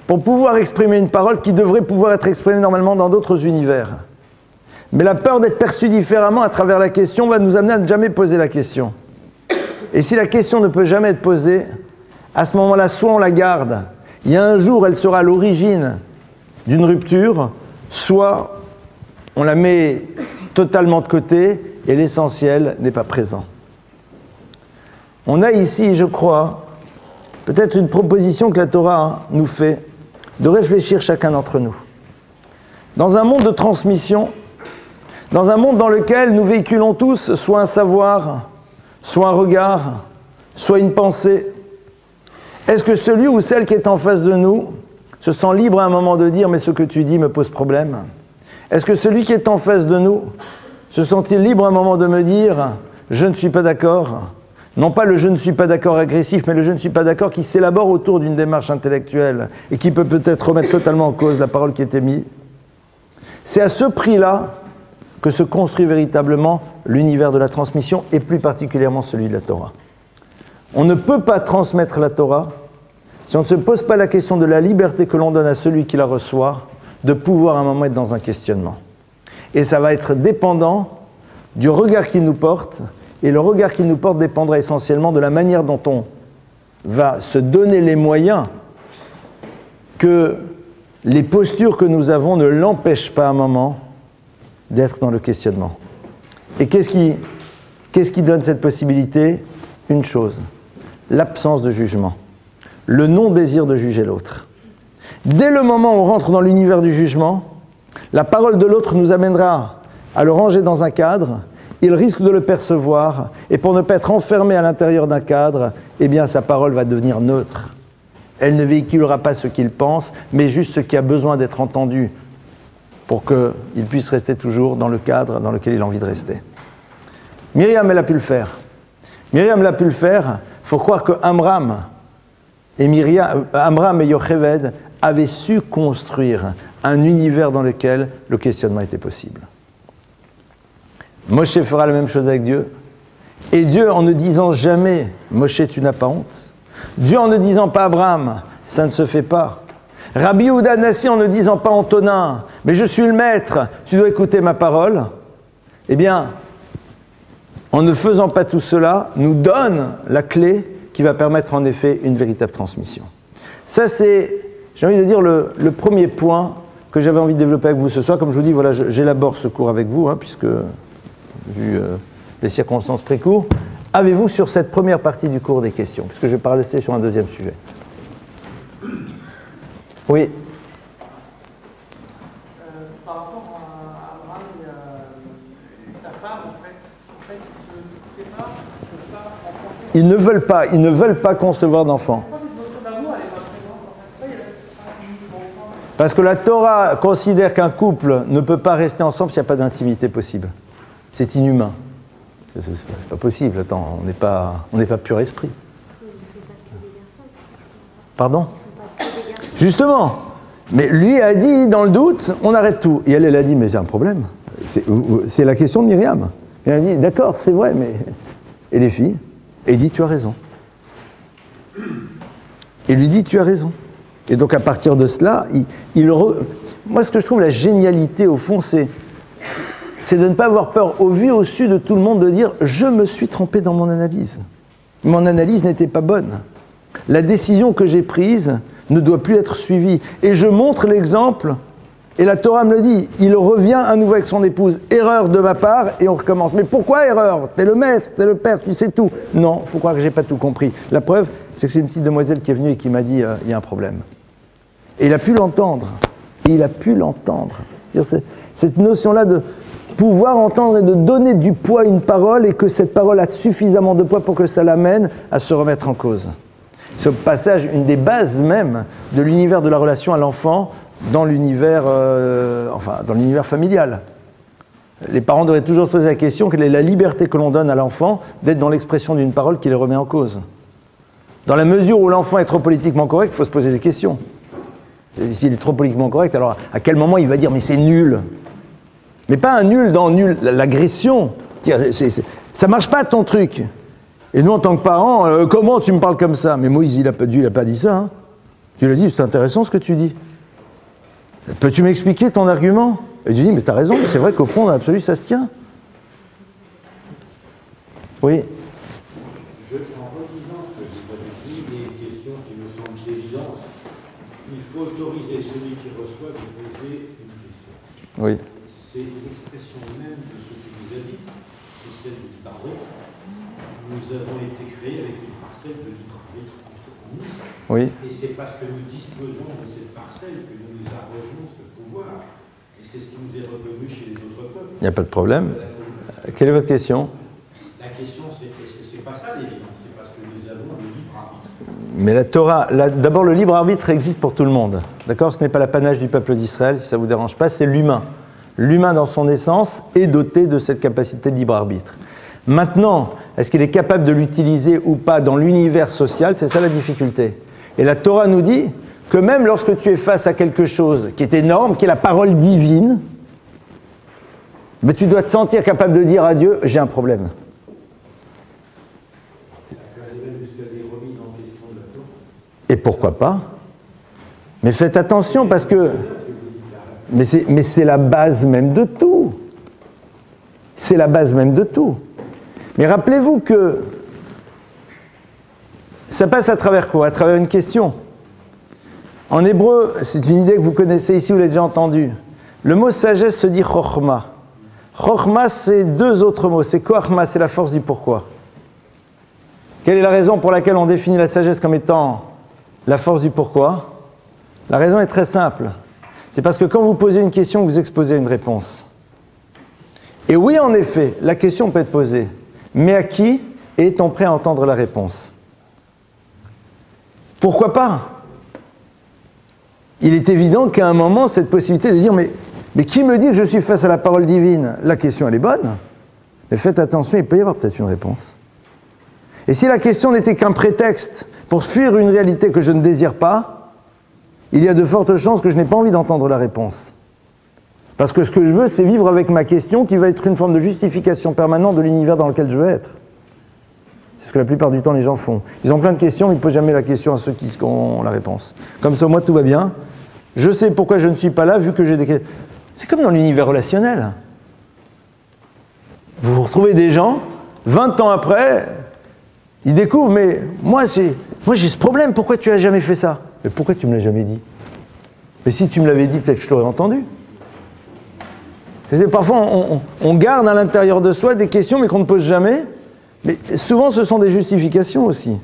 pour pouvoir exprimer une parole qui devrait pouvoir être exprimée normalement dans d'autres univers. Mais la peur d'être perçu différemment à travers la question va nous amener à ne jamais poser la question. Et si la question ne peut jamais être posée, à ce moment-là, soit on la garde, il y a un jour elle sera à l'origine d'une rupture, soit on la met totalement de côté et l'essentiel n'est pas présent. On a ici, je crois, peut-être une proposition que la Torah nous fait de réfléchir chacun d'entre nous. Dans un monde de transmission, dans un monde dans lequel nous véhiculons tous soit un savoir, soit un regard, soit une pensée, est-ce que celui ou celle qui est en face de nous se sent libre à un moment de dire « mais ce que tu dis me pose problème » ? Est-ce que celui qui est en face de nous se sent-il libre à un moment de me dire « je ne suis pas d'accord » ? Non pas le « je ne suis pas d'accord » agressif, mais le « je ne suis pas d'accord » qui s'élabore autour d'une démarche intellectuelle et qui peut peut-être remettre totalement en cause la parole qui était mise. C'est à ce prix-là que se construit véritablement l'univers de la transmission et plus particulièrement celui de la Torah. On ne peut pas transmettre la Torah si on ne se pose pas la question de la liberté que l'on donne à celui qui la reçoit de pouvoir à un moment être dans un questionnement. Et ça va être dépendant du regard qu'il nous porte, et le regard qu'il nous porte dépendra essentiellement de la manière dont on va se donner les moyens que les postures que nous avons ne l'empêchent pas à un moment d'être dans le questionnement. Et qu'est-ce qui donne cette possibilité? Une chose, l'absence de jugement, le non-désir de juger l'autre. Dès le moment où on rentre dans l'univers du jugement, la parole de l'autre nous amènera à le ranger dans un cadre, il risque de le percevoir, et pour ne pas être enfermé à l'intérieur d'un cadre, eh bien sa parole va devenir neutre. Elle ne véhiculera pas ce qu'il pense, mais juste ce qui a besoin d'être entendu pour qu'il puisse rester toujours dans le cadre dans lequel il a envie de rester. Myriam, elle a pu le faire. Myriam l'a pu le faire. Il faut croire que Amram et Yocheved avaient su construire un univers dans lequel le questionnement était possible. Moshe fera la même chose avec Dieu. Et Dieu, en ne disant jamais « Moshe, tu n'as pas honte », Dieu en ne disant pas « Abraham, ça ne se fait pas », Rabbi Yehuda Nassi en ne disant pas « Antonin, mais je suis le maître, tu dois écouter ma parole », eh bien, en ne faisant pas tout cela, nous donne la clé qui va permettre en effet une véritable transmission. Ça, c'est, j'ai envie de dire, le premier point que j'avais envie de développer avec vous ce soir. Comme je vous dis, voilà, j'élabore ce cours avec vous, puisque, vu les circonstances précours, avez-vous sur cette première partie du cours des questions? Puisque je vais pas laisser sur un deuxième sujet. Oui. Par rapport à Abraham et sa femme, en fait, ils se séparent, ils ne veulent pas concevoir d'enfants. Parce que la Torah considère qu'un couple ne peut pas rester ensemble s'il n'y a pas d'intimité possible. C'est inhumain. C'est pas possible. Attends, on n'est pas pur esprit. Pardon? Justement. Mais lui a dit, dans le doute, on arrête tout. Et elle a dit, mais c'est un problème. C'est la question de Myriam. Elle a dit, d'accord, c'est vrai, mais... Et les filles? Et il dit, tu as raison. Et lui dit, tu as raison. Et donc à partir de cela, moi ce que je trouve la génialité au fond, c'est de ne pas avoir peur au vu, au su de tout le monde, de dire, je me suis trompé dans mon analyse. Mon analyse n'était pas bonne. La décision que j'ai prise ne doit plus être suivie. Et je montre l'exemple Et la Torah me le dit, il revient à nouveau avec son épouse. Erreur de ma part, et on recommence. Mais pourquoi erreur? T'es le maître, t'es le père, tu sais tout. Non, il faut croire que j'ai pas tout compris. La preuve, c'est que c'est une petite demoiselle qui est venue et qui m'a dit, il y a un problème. Et il a pu l'entendre. Et il a pu l'entendre. Cette notion-là de pouvoir entendre et de donner du poids à une parole et que cette parole a suffisamment de poids pour que ça l'amène à se remettre en cause. Ce passage, une des bases même de l'univers de la relation à l'enfant dans l'univers dans l'univers familial. Les parents devraient toujours se poser la question, quelle est la liberté que l'on donne à l'enfant d'être dans l'expression d'une parole qui les remet en cause. Dans la mesure où l'enfant est trop politiquement correct, il faut se poser des questions. S'il est trop politiquement correct, alors à quel moment il va dire « mais c'est nul ». Mais pas un nul dans nul, l'agression. Ça marche pas ton truc. Et nous, en tant que parents, comment tu me parles comme ça? Mais Moïse, Dieu, il n'a pas dit ça. Hein. Dieu lui a dit, c'est intéressant ce que tu dis. Peux-tu m'expliquer ton argument? Et Dieu dit, mais tu as raison, c'est vrai qu'au fond, dans l'absolu, ça se tient. Oui. En redisant ce que vous avez dit, des questions qui me semblent d'évidence, il faut autoriser celui qui reçoit de poser une question. Oui. C'est l'expression même de ce que vous avez dit, c'est celle du pardon. Nous avons été créés avec une parcelle de libre arbitre en nous. Oui. Et c'est parce que nous disposons de cette parcelle que nous arrogeons ce pouvoir. Et c'est ce qui nous est revenu chez les autres peuples. Il n'y a pas de problème. Quelle est votre question? La question, c'est est-ce que c'est pas ça l'évidence? C'est parce que nous avons le libre arbitre. Mais la Torah, d'abord le libre arbitre existe pour tout le monde. D'accord? Ce n'est pas l'apanage du peuple d'Israël, si ça ne vous dérange pas, c'est l'humain. L'humain dans son essence est doté de cette capacité de libre arbitre. Maintenant, est-ce qu'il est capable de l'utiliser ou pas dans l'univers social? C'est ça la difficulté. Et la Torah nous dit que même lorsque tu es face à quelque chose qui est énorme, qui est la parole divine, mais tu dois te sentir capable de dire à Dieu, j'ai un problème. Et pourquoi pas? Mais faites attention parce que... Mais c'est la base même de tout. C'est la base même de tout. Mais rappelez-vous que ça passe à travers quoi? À travers une question. En hébreu, c'est une idée que vous connaissez ici, vous l'avez déjà entendue. Le mot sagesse se dit chokhma. Chokhma, c'est deux autres mots. C'est koachma, c'est la force du pourquoi. Quelle est la raison pour laquelle on définit la sagesse comme étant la force du pourquoi? La raison est très simple. C'est parce que quand vous posez une question, vous exposez une réponse. Et oui, en effet, la question peut être posée. Mais à qui est-on prêt à entendre la réponse? Pourquoi pas? Il est évident qu'à un moment, cette possibilité de dire mais qui me dit que je suis face à la parole divine? La question, elle est bonne. Mais faites attention, il peut y avoir peut-être une réponse. Et si la question n'était qu'un prétexte pour fuir une réalité que je ne désire pas, il y a de fortes chances que je n'ai pas envie d'entendre la réponse. Parce que ce que je veux, c'est vivre avec ma question qui va être une forme de justification permanente de l'univers dans lequel je veux être. C'est ce que la plupart du temps les gens font. Ils ont plein de questions, mais ils ne posent jamais la question à ceux qui ont la réponse. Comme ça, moi, tout va bien. Je sais pourquoi je ne suis pas là, vu que j'ai des questions. C'est comme dans l'univers relationnel. Vous retrouvez des gens, 20 ans après, ils découvrent, mais moi j'ai ce problème, pourquoi tu n'as jamais fait ça? Mais pourquoi tu ne me l'as jamais dit? Mais si tu me l'avais dit, peut-être que je l'aurais entendu. Parfois, on garde à l'intérieur de soi des questions, mais qu'on ne pose jamais. Mais souvent, ce sont des justifications aussi.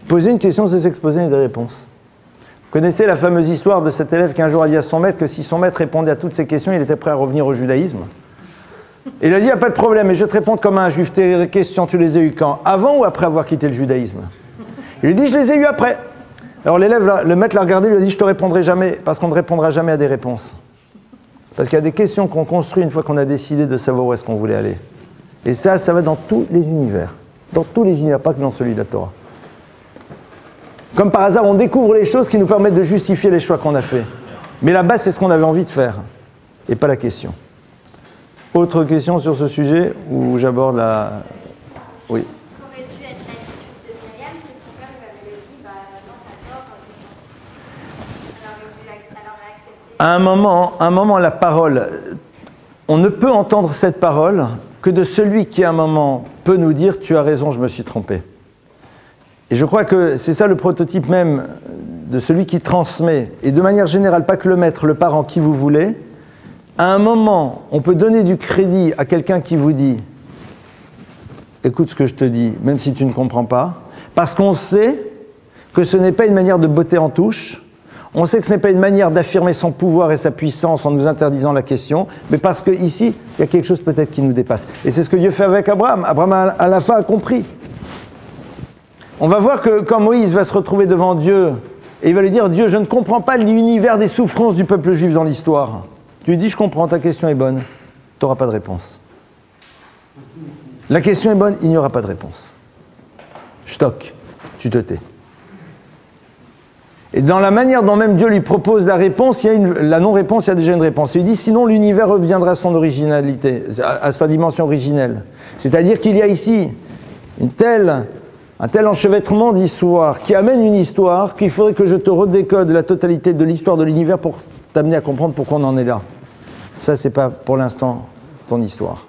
Poser une question, c'est s'exposer à des réponses. Vous connaissez la fameuse histoire de cet élève qui un jour a dit à son maître que si son maître répondait à toutes ces questions, il était prêt à revenir au judaïsme. Et il a dit, il n'y a pas de problème, mais je vais te répondre comme un juif. Tes questions, tu les as eues quand? Avant ou après avoir quitté le judaïsme? Il lui dit, je les ai eues après. Alors l'élève, le maître l'a regardé, il lui a dit, je ne te répondrai jamais, parce qu'on ne répondra jamais à des réponses. Parce qu'il y a des questions qu'on construit une fois qu'on a décidé de savoir où est-ce qu'on voulait aller. Et ça va dans tous les univers. Dans tous les univers, pas que dans celui de la Torah. Comme par hasard, on découvre les choses qui nous permettent de justifier les choix qu'on a faits. Mais la base, c'est ce qu'on avait envie de faire, et pas la question. Autre question sur ce sujet, où j'aborde la... Oui. Qu'aurait dû être l'attitude de Myriam si son père lui avait dit, non, t'as tort, elle aurait accepté. À un moment, la parole, on ne peut entendre cette parole que de celui qui, à un moment, peut nous dire « tu as raison, je me suis trompé ». Et je crois que c'est ça le prototype même de celui qui transmet, et de manière générale, pas que le maître, le parent, qui vous voulez, à un moment, on peut donner du crédit à quelqu'un qui vous dit « Écoute ce que je te dis, même si tu ne comprends pas », parce qu'on sait que ce n'est pas une manière de botter en touche, on sait que ce n'est pas une manière d'affirmer son pouvoir et sa puissance en nous interdisant la question, mais parce qu'ici, il y a quelque chose peut-être qui nous dépasse. Et c'est ce que Dieu fait avec Abraham. Abraham, à la fin, a compris. On va voir que quand Moïse va se retrouver devant Dieu, et il va lui dire « Dieu, je ne comprends pas l'univers des souffrances du peuple juif dans l'histoire. » Tu lui dis « Je comprends, ta question est bonne. » Tu n'auras pas de réponse. La question est bonne, il n'y aura pas de réponse. Stock, tu te tais. Et dans la manière dont même Dieu lui propose la réponse, la non-réponse, il y a déjà une réponse. Il dit, sinon l'univers reviendra à son originalité, à sa dimension originelle. C'est-à-dire qu'il y a ici un tel enchevêtrement d'histoires qui amène une histoire qu'il faudrait que je te redécode la totalité de l'histoire de l'univers pour t'amener à comprendre pourquoi on en est là. Ça, c'est pas pour l'instant ton histoire.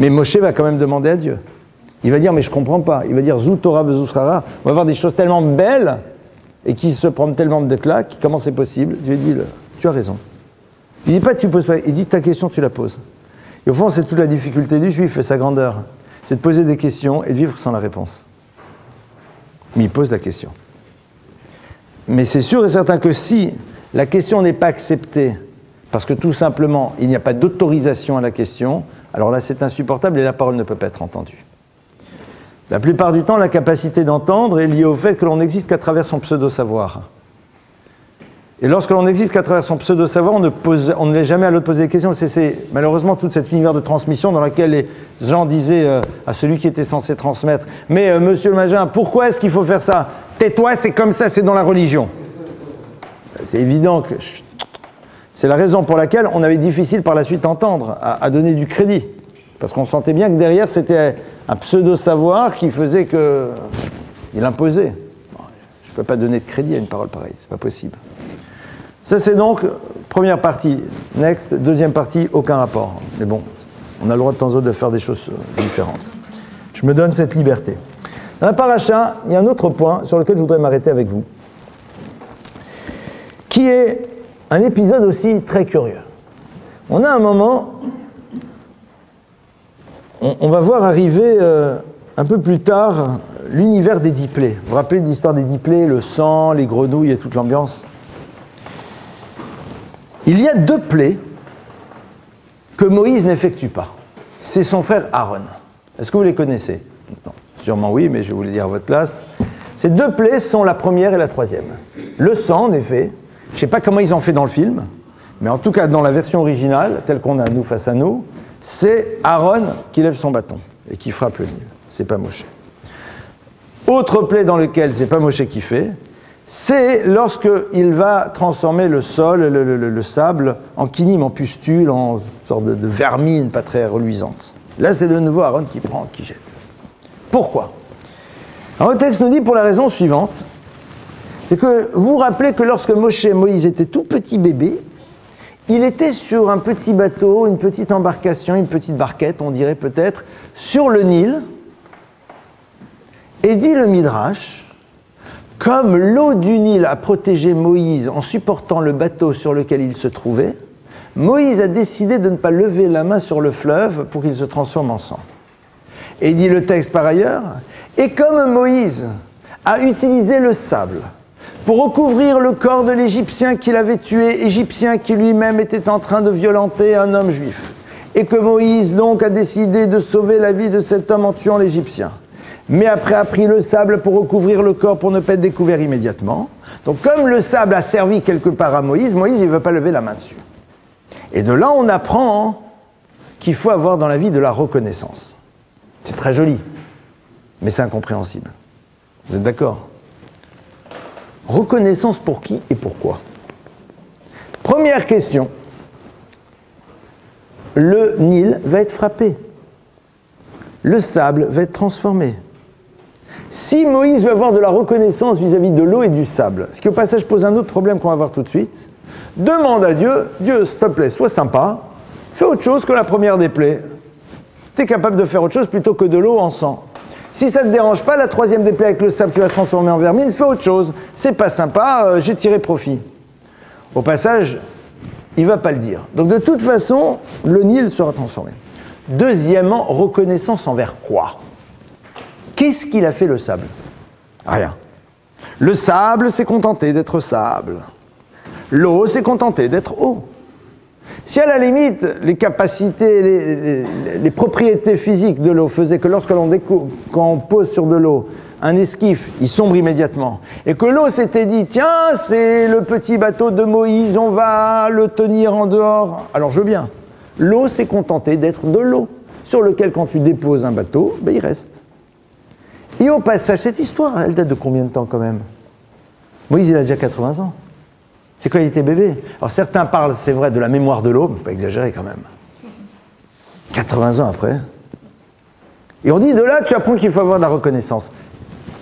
Mais Moshe va quand même demander à Dieu. Il va dire, mais je comprends pas. Il va dire, Zou Torah Vezusrara. On va voir des choses tellement belles et qui se prennent tellement de claques, comment c'est possible? Dieu dit, tu as raison. Il dit pas, tu poses pas. Il dit, ta question, tu la poses. Et au fond, c'est toute la difficulté du juif et sa grandeur. C'est de poser des questions et de vivre sans la réponse. Mais il pose la question. Mais c'est sûr et certain que si la question n'est pas acceptée, parce que tout simplement, il n'y a pas d'autorisation à la question, alors là, c'est insupportable et la parole ne peut pas être entendue. La plupart du temps, la capacité d'entendre est liée au fait que l'on n'existe qu'à travers son pseudo-savoir. Et lorsque l'on n'existe qu'à travers son pseudo-savoir, on ne l'est jamais à l'autre poser des questions. C'est malheureusement tout cet univers de transmission dans lequel les gens disaient à celui qui était censé transmettre « Mais monsieur le Magin, pourquoi est-ce qu'il faut faire ça? Tais-toi, c'est comme ça, c'est dans la religion. » C'est évident que... C'est la raison pour laquelle on avait difficile par la suite d'entendre, à donner du crédit. Parce qu'on sentait bien que derrière, c'était un pseudo-savoir qui faisait qu'il imposait. Je ne peux pas donner de crédit à une parole pareille, c'est pas possible. Ça, c'est donc première partie, next. Deuxième partie, aucun rapport. Mais bon, on a le droit de temps en temps de faire des choses différentes. Je me donne cette liberté. Dans la paracha, il y a un autre point sur lequel je voudrais m'arrêter avec vous, qui est un épisode aussi très curieux. On a un moment... On va voir arriver un peu plus tard l'univers des 10 plaies. Vous vous rappelez de l'histoire des 10 plaies, le sang, les grenouilles et toute l'ambiance? Il y a 2 plaies que Moïse n'effectue pas. C'est son frère Aaron. Est-ce que vous les connaissez? Non, sûrement oui, mais je vais vous les dire à votre place. Ces 2 plaies sont la première et la troisième. Le sang, en effet, je ne sais pas comment ils ont fait dans le film, mais en tout cas dans la version originale, telle qu'on a nous face à nous, c'est Aaron qui lève son bâton et qui frappe le Nil. C'est pas Moshe. Autre plaie dans lequel c'est pas Moshe qui fait, c'est lorsqu'il va transformer le sol, le sable, en kinim, en pustule, en sorte de vermine pas très reluisante. Là, c'est de nouveau Aaron qui prend, qui jette. Pourquoi? Alors, le texte nous dit pour la raison suivante, c'est que vous vous rappelez que lorsque Moïse était tout petit bébé, il était sur un petit bateau, une petite embarcation, une petite barquette, on dirait peut-être, sur le Nil. Et dit le Midrash, comme l'eau du Nil a protégé Moïse en supportant le bateau sur lequel il se trouvait, Moïse a décidé de ne pas lever la main sur le fleuve pour qu'il se transforme en sang. Et dit le texte par ailleurs, et comme Moïse a utilisé le sable pour recouvrir le corps de l'Égyptien qu'il avait tué, Égyptien qui lui-même était en train de violenter un homme juif. Et que Moïse donc a décidé de sauver la vie de cet homme en tuant l'Égyptien. Mais après a pris le sable pour recouvrir le corps pour ne pas être découvert immédiatement. Donc comme le sable a servi quelque part à Moïse, Moïse il ne veut pas lever la main dessus. Et de là on apprend qu'il faut avoir dans la vie de la reconnaissance. C'est très joli, mais c'est incompréhensible. Vous êtes d'accord ? Reconnaissance pour qui et pourquoi? Première question. Le Nil va être frappé. Le sable va être transformé. Si Moïse veut avoir de la reconnaissance vis-à-vis de l'eau et du sable, ce qui au passage pose un autre problème qu'on va voir tout de suite, demande à Dieu, Dieu, s'il te plaît, sois sympa, fais autre chose que la première des plaies. Tu es capable de faire autre chose plutôt que de l'eau en sang. Si ça ne te dérange pas, la troisième déplaie avec le sable qui va se transformer en vermine, fais autre chose. C'est pas sympa, j'ai tiré profit. Au passage, il ne va pas le dire. Donc de toute façon, le Nil sera transformé. Deuxièmement, reconnaissance envers quoi? Qu'est-ce qu'il a fait le sable? Rien. Le sable s'est contenté d'être sable. L'eau s'est contentée d'être eau. Si à la limite, les capacités, les propriétés physiques de l'eau faisaient que lorsque quand on pose sur de l'eau un esquif, il sombre immédiatement, et que l'eau s'était dit, tiens, c'est le petit bateau de Moïse, on va le tenir en dehors, alors je veux bien. L'eau s'est contentée d'être de l'eau, sur lequel quand tu déposes un bateau, ben, il reste. Et au passage, cette histoire, elle date de combien de temps quand même? Moïse, il a déjà 80 ans. C'est quand il était bébé. Alors certains parlent, c'est vrai, de la mémoire de l'eau, mais il ne faut pas exagérer quand même. 80 ans après. Et on dit, de là, tu apprends qu'il faut avoir de la reconnaissance.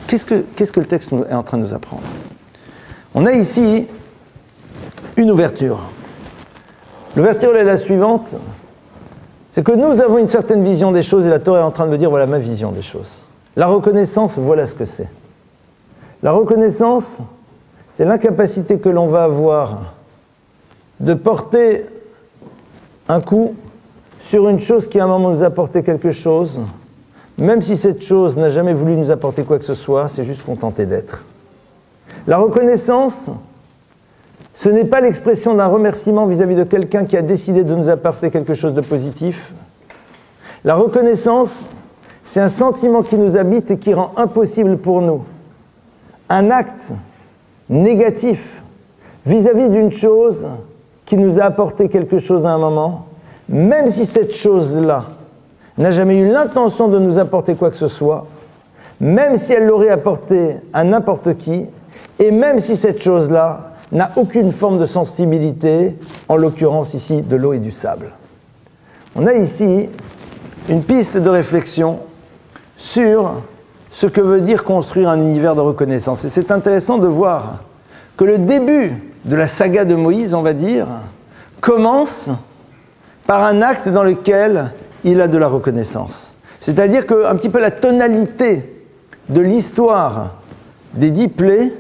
Qu'est-ce que le texte est en train de nous apprendre? On a ici une ouverture. L'ouverture est la suivante. C'est que nous avons une certaine vision des choses et la Torah est en train de me dire, voilà ma vision des choses. La reconnaissance, voilà ce que c'est. La reconnaissance, c'est l'incapacité que l'on va avoir de porter un coup sur une chose qui à un moment nous a apporté quelque chose, même si cette chose n'a jamais voulu nous apporter quoi que ce soit, c'est juste contenté d'être. La reconnaissance, ce n'est pas l'expression d'un remerciement vis-à-vis de quelqu'un qui a décidé de nous apporter quelque chose de positif. La reconnaissance, c'est un sentiment qui nous habite et qui rend impossible pour nous un acte négatif vis-à-vis d'une chose qui nous a apporté quelque chose à un moment, même si cette chose-là n'a jamais eu l'intention de nous apporter quoi que ce soit, même si elle l'aurait apporté à n'importe qui, et même si cette chose-là n'a aucune forme de sensibilité, en l'occurrence ici de l'eau et du sable. On a ici une piste de réflexion sur ce que veut dire construire un univers de reconnaissance. Et c'est intéressant de voir que le début de la saga de Moïse, on va dire, commence par un acte dans lequel il a de la reconnaissance. C'est-à-dire qu'un petit peu la tonalité de l'histoire des 10 plaies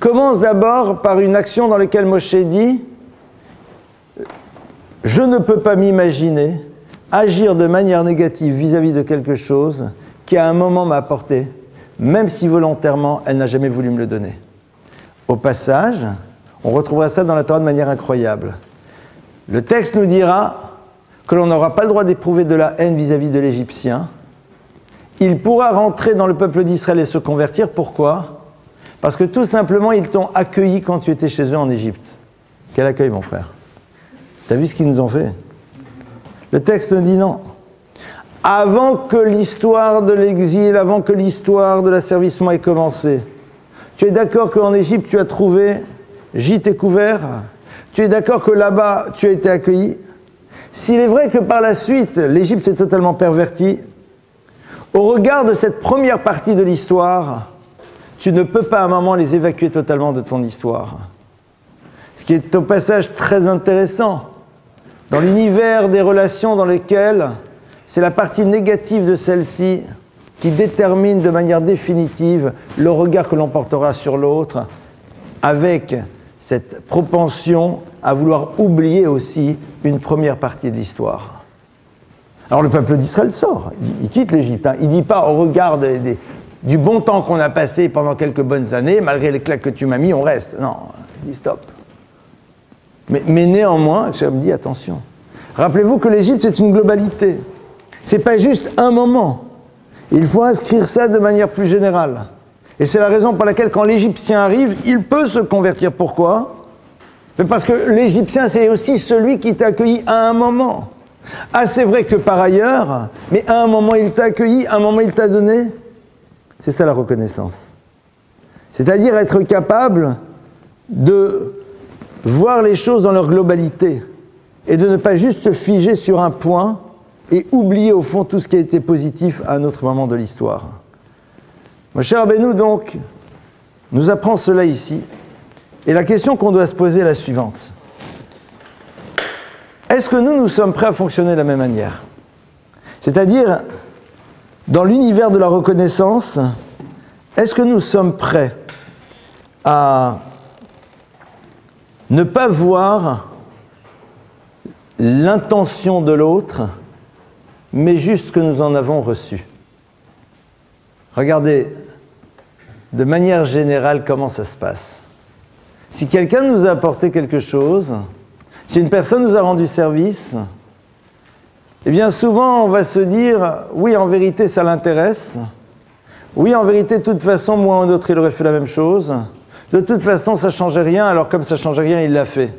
commence d'abord par une action dans laquelle Moshe dit « Je ne peux pas m'imaginer agir de manière négative vis-à-vis de quelque chose qui à un moment m'a apporté, même si volontairement elle n'a jamais voulu me le donner. » Au passage, on retrouvera ça dans la Torah de manière incroyable. Le texte nous dira que l'on n'aura pas le droit d'éprouver de la haine vis-à-vis de l'Égyptien. Il pourra rentrer dans le peuple d'Israël et se convertir. Pourquoi? Parce que tout simplement, ils t'ont accueilli quand tu étais chez eux en Égypte. Quel accueil, mon frère? T'as vu ce qu'ils nous ont fait? Le texte dit non. Avant que l'histoire de l'exil, avant que l'histoire de l'asservissement ait commencé, tu es d'accord qu'en Égypte, tu as trouvé gîte et couvert? Tu es d'accord que là-bas, tu as été accueilli? S'il est vrai que par la suite, l'Égypte s'est totalement pervertie, au regard de cette première partie de l'histoire, tu ne peux pas à un moment les évacuer totalement de ton histoire. Ce qui est au passage très intéressant, dans l'univers des relations dans lesquelles c'est la partie négative de celle-ci qui détermine de manière définitive le regard que l'on portera sur l'autre, avec cette propension à vouloir oublier aussi une première partie de l'histoire. Alors le peuple d'Israël sort, il quitte l'Égypte. Hein. Il ne dit pas au regard du bon temps qu'on a passé pendant quelques bonnes années, malgré les claques que tu m'as mis, on reste. Non, il dit stop. Mais néanmoins, je me dis attention. Rappelez-vous que l'Égypte c'est une globalité. C'est pas juste un moment. Il faut inscrire ça de manière plus générale. Et c'est la raison pour laquelle quand l'Égyptien arrive, il peut se convertir. Pourquoi? Mais parce que l'Égyptien, c'est aussi celui qui t'a accueilli à un moment. Ah, c'est vrai que par ailleurs, mais à un moment il t'a accueilli, à un moment il t'a donné. C'est ça la reconnaissance. C'est-à-dire être capable de voir les choses dans leur globalité et de ne pas juste se figer sur un point et oublier au fond tout ce qui a été positif à un autre moment de l'histoire. Moshe Rabbeinu donc nous apprend cela ici. Et la question qu'on doit se poser est la suivante. Est-ce que nous sommes prêts à fonctionner de la même manière? C'est-à-dire, dans l'univers de la reconnaissance, est-ce que nous sommes prêts à ne pas voir l'intention de l'autre, mais juste ce que nous en avons reçu? Regardez, de manière générale, comment ça se passe. Si quelqu'un nous a apporté quelque chose, si une personne nous a rendu service, eh bien souvent on va se dire, oui, en vérité ça l'intéresse, oui, en vérité de toute façon, moi ou d'autres, il aurait fait la même chose, de toute façon ça ne changeait rien, alors comme ça ne changeait rien, il l'a fait.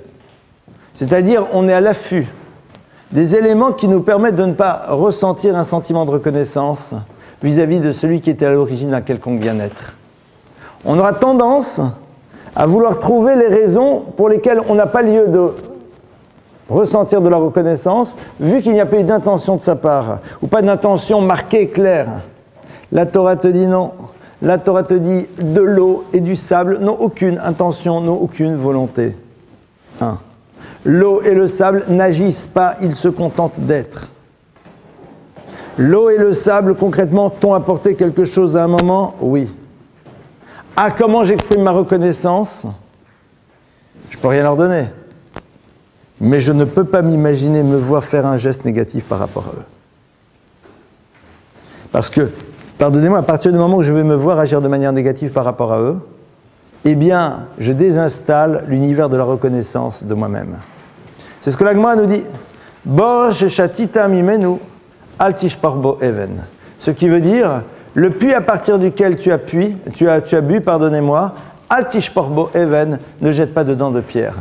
C'est-à-dire, on est à l'affût des éléments qui nous permettent de ne pas ressentir un sentiment de reconnaissance vis-à-vis de celui qui était à l'origine d'un quelconque bien-être. On aura tendance à vouloir trouver les raisons pour lesquelles on n'a pas lieu de ressentir de la reconnaissance, vu qu'il n'y a pas eu d'intention de sa part, ou pas d'intention marquée, claire. La Torah te dit non. La Torah te dit de l'eau et du sable n'ont aucune intention, n'ont aucune volonté. 1. L'eau et le sable n'agissent pas, ils se contentent d'être. L'eau et le sable, concrètement, t'ont apporté quelque chose à un moment? Oui. Ah, comment j'exprime ma reconnaissance? Je ne peux rien leur donner. Mais je ne peux pas m'imaginer me voir faire un geste négatif par rapport à eux. Parce que, pardonnez-moi, à partir du moment où je vais me voir agir de manière négative par rapport à eux, eh bien, je désinstalle l'univers de la reconnaissance de moi-même. C'est ce que la Gemara nous dit. Bo sheshatita mimenu al tishpor bo even. Ce qui veut dire, le puits à partir duquel tu as bu, pardonnez-moi, al tishpor bo even, ne jette pas dedans de pierre.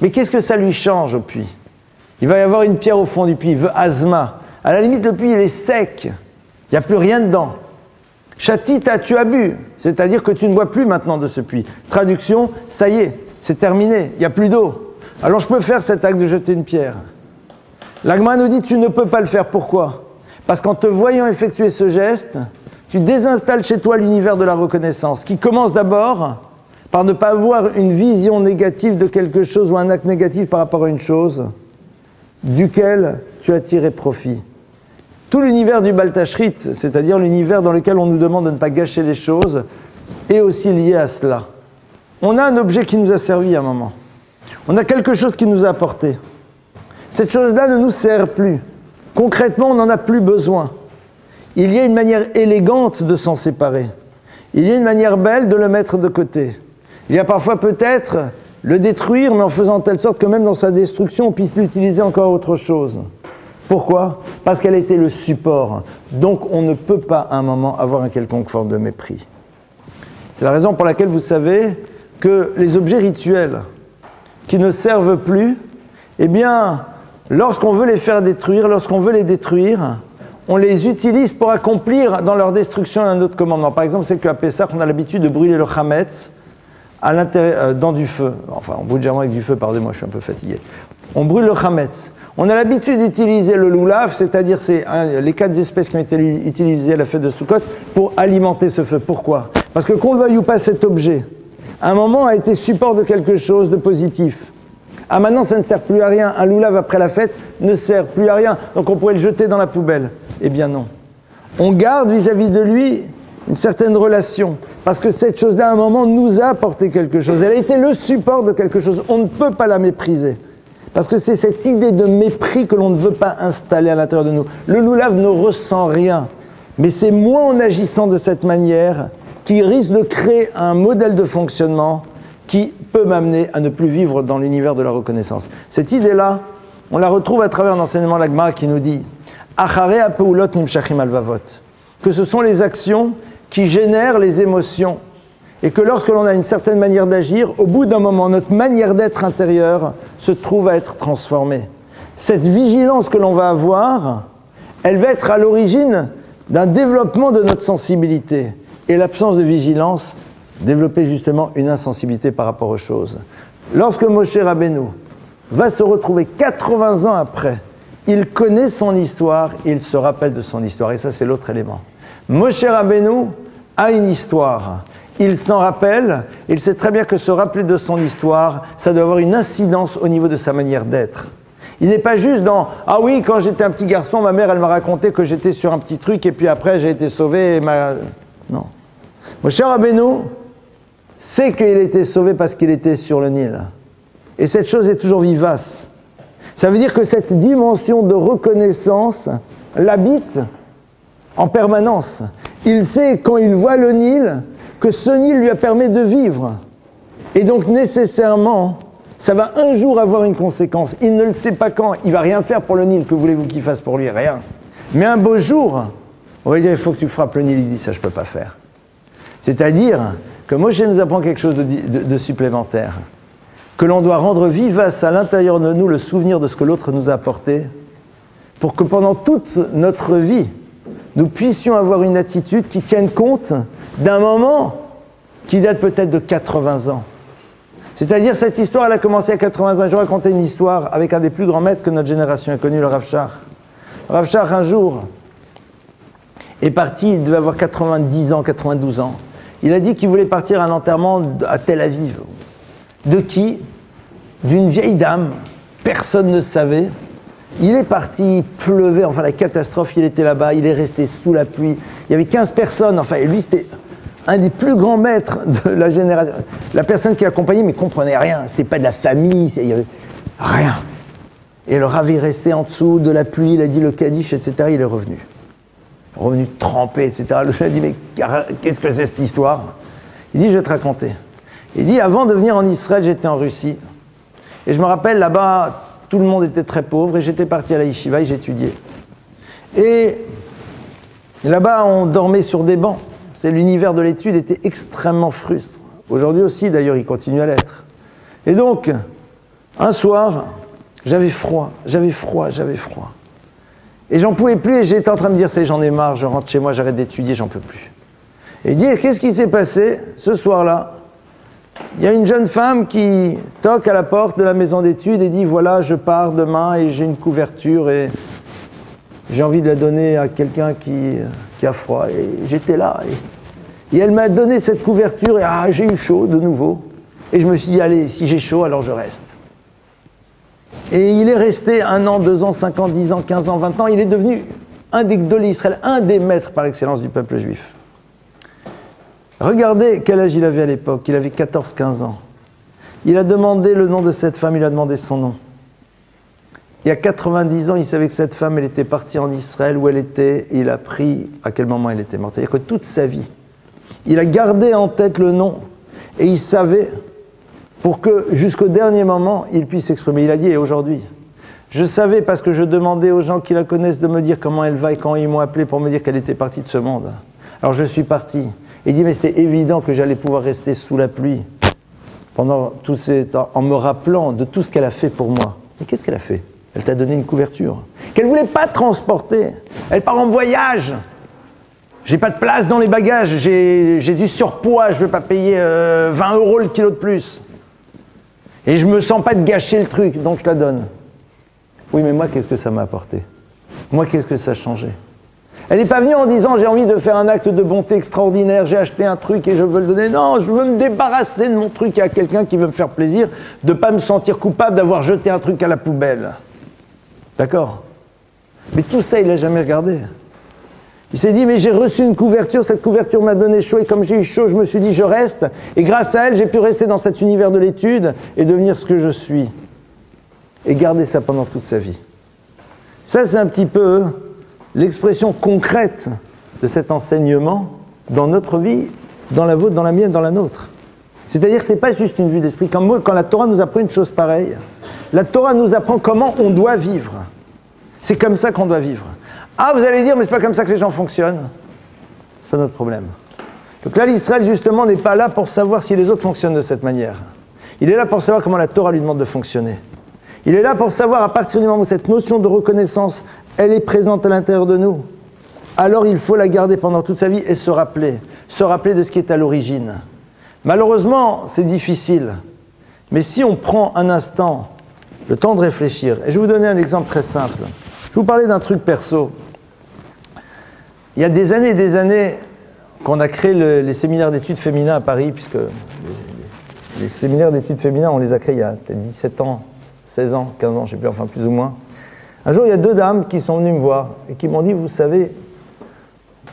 Mais qu'est-ce que ça lui change au puits? Il va y avoir une pierre au fond du puits, asma. À la limite, le puits, il est sec. Il n'y a plus rien dedans. Shatita, tu as bu. C'est-à-dire que tu ne bois plus maintenant de ce puits. Traduction, ça y est, c'est terminé. Il n'y a plus d'eau. Alors je peux faire cet acte de jeter une pierre. L'Agma nous dit, tu ne peux pas le faire. Pourquoi? Parce qu'en te voyant effectuer ce geste, tu désinstalles chez toi l'univers de la reconnaissance, qui commence d'abord par ne pas avoir une vision négative de quelque chose ou un acte négatif par rapport à une chose duquel tu as tiré profit. Tout l'univers du Baltashrit, c'est-à-dire l'univers dans lequel on nous demande de ne pas gâcher les choses, est aussi lié à cela. On a un objet qui nous a servi à un moment. On a quelque chose qui nous a apporté. Cette chose-là ne nous sert plus. Concrètement, on n'en a plus besoin. Il y a une manière élégante de s'en séparer. Il y a une manière belle de le mettre de côté. Il y a parfois peut-être le détruire, mais en faisant de telle sorte que même dans sa destruction, on puisse l'utiliser encore à autre chose. Pourquoi? Parce qu'elle était le support. Donc on ne peut pas à un moment avoir un quelconque forme de mépris. C'est la raison pour laquelle vous savez que les objets rituels qui ne servent plus, eh bien, lorsqu'on veut les faire détruire, lorsqu'on veut les détruire, on les utilise pour accomplir dans leur destruction un autre commandement. Par exemple, c'est qu'à Pessah, on a l'habitude de brûler le chametz à l'intérieur, dans du feu. Enfin, on brûle généralement avec du feu, pardonnez-moi, je suis un peu fatigué. On brûle le chametz. On a l'habitude d'utiliser le loulav, c'est-à-dire les 4 espèces qui ont été utilisées à la fête de Sukkot, pour alimenter ce feu. Pourquoi? Parce que qu'on le veuille ou pas, cet objet, à un moment, a été support de quelque chose de positif. Ah, maintenant, ça ne sert plus à rien. Un loulav après la fête ne sert plus à rien. Donc on pourrait le jeter dans la poubelle. Eh bien non. On garde vis-à-vis de lui une certaine relation. Parce que cette chose-là, à un moment, nous a apporté quelque chose. Elle a été le support de quelque chose. On ne peut pas la mépriser. Parce que c'est cette idée de mépris que l'on ne veut pas installer à l'intérieur de nous. Le loulav ne ressent rien. Mais c'est moi, en agissant de cette manière, qui risque de créer un modèle de fonctionnement qui peut m'amener à ne plus vivre dans l'univers de la reconnaissance. Cette idée-là, on la retrouve à travers l'enseignement de la Gemara qui nous dit Acharei hapeulot nimshachim alvavot, que ce sont les actions qui génèrent les émotions. Et que lorsque l'on a une certaine manière d'agir, au bout d'un moment, notre manière d'être intérieure se trouve à être transformée. Cette vigilance que l'on va avoir, elle va être à l'origine d'un développement de notre sensibilité. Et l'absence de vigilance, développer justement une insensibilité par rapport aux choses. Lorsque Moshe Rabbeinu va se retrouver 80 ans après, il connaît son histoire, il se rappelle de son histoire. Et ça, c'est l'autre élément. Moshe Rabbeinu a une histoire. Il s'en rappelle, il sait très bien que se rappeler de son histoire, ça doit avoir une incidence au niveau de sa manière d'être. Il n'est pas juste dans « Ah oui, quand j'étais un petit garçon, ma mère, elle m'a raconté que j'étais sur un petit truc et puis après, j'ai été sauvé. » et Non. Moshe Rabbeinu sait qu'il a été sauvé parce qu'il était sur le Nil. Et cette chose est toujours vivace. Ça veut dire que cette dimension de reconnaissance l'habite en permanence. Il sait, quand il voit le Nil, que ce Nil lui a permis de vivre. Et donc, nécessairement, ça va un jour avoir une conséquence. Il ne le sait pas quand. Il ne va rien faire pour le Nil. Que voulez-vous qu'il fasse pour lui? Rien. Mais un beau jour, on va dire, il faut que tu frappes le Nil. Il dit, ça, je ne peux pas faire. C'est-à-dire que Moshe nous apprend quelque chose de supplémentaire. Que l'on doit rendre vivace à l'intérieur de nous le souvenir de ce que l'autre nous a apporté, pour que pendant toute notre vie, nous puissions avoir une attitude qui tienne compte d'un moment qui date peut-être de 80 ans. C'est-à-dire, cette histoire, elle a commencé à 80 ans. Je vais raconter une histoire avec un des plus grands maîtres que notre génération a connu, le Rav Shach. Le Rav Shach, un jour, est parti, il devait avoir 90 ans, 92 ans. Il a dit qu'il voulait partir à un enterrement à Tel Aviv. De qui? D'une vieille dame. Personne ne savait. Il est parti, il pleuvait, enfin la catastrophe, il était là-bas, il est resté sous la pluie. Il y avait 15 personnes, enfin, et lui, c'était un des plus grands maîtres de la génération. La personne qui l'accompagnait, mais ne comprenait rien. C'était pas de la famille, il y avait rien. Et le Rav est resté en dessous de la pluie, il a dit le Kaddish, etc. Il est revenu. Revenu trempé, etc. Le a dit, mais qu'est-ce que c'est cette histoire? Il dit, je vais te raconter. Il dit, avant de venir en Israël, j'étais en Russie. Et je me rappelle, là-bas, tout le monde était très pauvre, et j'étais parti à la yeshiva et j'étudiais. Et là-bas, on dormait sur des bancs. C'est l'univers de l'étude était extrêmement frustre. Aujourd'hui aussi, d'ailleurs, il continue à l'être. Et donc, un soir, j'avais froid. Et j'en pouvais plus, et j'étais en train de me dire, j'en ai marre, je rentre chez moi, j'arrête d'étudier, j'en peux plus. Et il dit, qu'est-ce qui s'est passé ce soir-là? Il y a une jeune femme qui toque à la porte de la maison d'études et dit, voilà, je pars demain et j'ai une couverture et j'ai envie de la donner à quelqu'un qui a froid. Et j'étais là. Et elle m'a donné cette couverture et j'ai eu chaud de nouveau. Et je me suis dit, allez, si j'ai chaud, alors je reste. Et il est resté 1 an, 2 ans, 5 ans, 10 ans, 15 ans, 20 ans. Il est devenu un des Gdolei Israël, un des maîtres par excellence du peuple juif. Regardez quel âge il avait à l'époque. Il avait 14-15 ans. Il a demandé le nom de cette femme, il a demandé son nom. Et à 90 ans, il savait que cette femme, elle était partie en Israël, où elle était, et il a appris à quel moment elle était morte. C'est-à-dire que toute sa vie, il a gardé en tête le nom, et il savait, pour que jusqu'au dernier moment, il puisse s'exprimer. Il a dit, et aujourd'hui, je savais parce que je demandais aux gens qui la connaissent de me dire comment elle va, et quand ils m'ont appelé pour me dire qu'elle était partie de ce monde. Alors je suis parti. Il dit, mais c'était évident que j'allais pouvoir rester sous la pluie pendant tout ces temps, en me rappelant de tout ce qu'elle a fait pour moi. Et qu'est-ce qu'elle a fait? Elle t'a donné une couverture qu'elle ne voulait pas transporter. Elle part en voyage. J'ai pas de place dans les bagages, j'ai du surpoids, je ne veux pas payer 20 € le kilo de plus. Et je ne me sens pas de gâcher le truc, donc je la donne. Oui, mais moi, qu'est-ce que ça m'a apporté? Moi, qu'est-ce que ça a changé? Elle n'est pas venue en disant, j'ai envie de faire un acte de bonté extraordinaire, j'ai acheté un truc et je veux le donner. Non, je veux me débarrasser de mon truc à quelqu'un qui veut me faire plaisir, de ne pas me sentir coupable d'avoir jeté un truc à la poubelle. D'accord? Mais tout ça, il ne l'a jamais regardé. Il s'est dit, mais j'ai reçu une couverture, cette couverture m'a donné chaud, et comme j'ai eu chaud, je me suis dit, je reste, et grâce à elle, j'ai pu rester dans cet univers de l'étude et devenir ce que je suis. Et garder ça pendant toute sa vie. Ça, c'est un petit peu l'expression concrète de cet enseignement dans notre vie, dans la vôtre, dans la mienne, dans la nôtre. C'est-à-dire que ce n'est pas juste une vue d'esprit. Quand la Torah nous apprend une chose pareille, la Torah nous apprend comment on doit vivre. C'est comme ça qu'on doit vivre. Ah, vous allez dire, mais c'est pas comme ça que les gens fonctionnent. C'est pas notre problème. Donc là, l'Israël, justement, n'est pas là pour savoir si les autres fonctionnent de cette manière. Il est là pour savoir comment la Torah lui demande de fonctionner. Il est là pour savoir, à partir du moment où cette notion de reconnaissance, elle est présente à l'intérieur de nous, alors il faut la garder pendant toute sa vie et se rappeler de ce qui est à l'origine. Malheureusement, c'est difficile. Mais si on prend un instant, le temps de réfléchir, et je vais vous donner un exemple très simple. Je vais vous parler d'un truc perso. Il y a des années qu'on a créé les séminaires d'études féminins à Paris, puisque les séminaires d'études féminins, on les a créés il y a peut-être 17 ans, 16 ans, 15 ans, je ne sais plus, enfin plus ou moins. Un jour, il y a 2 dames qui sont venues me voir et qui m'ont dit, vous savez,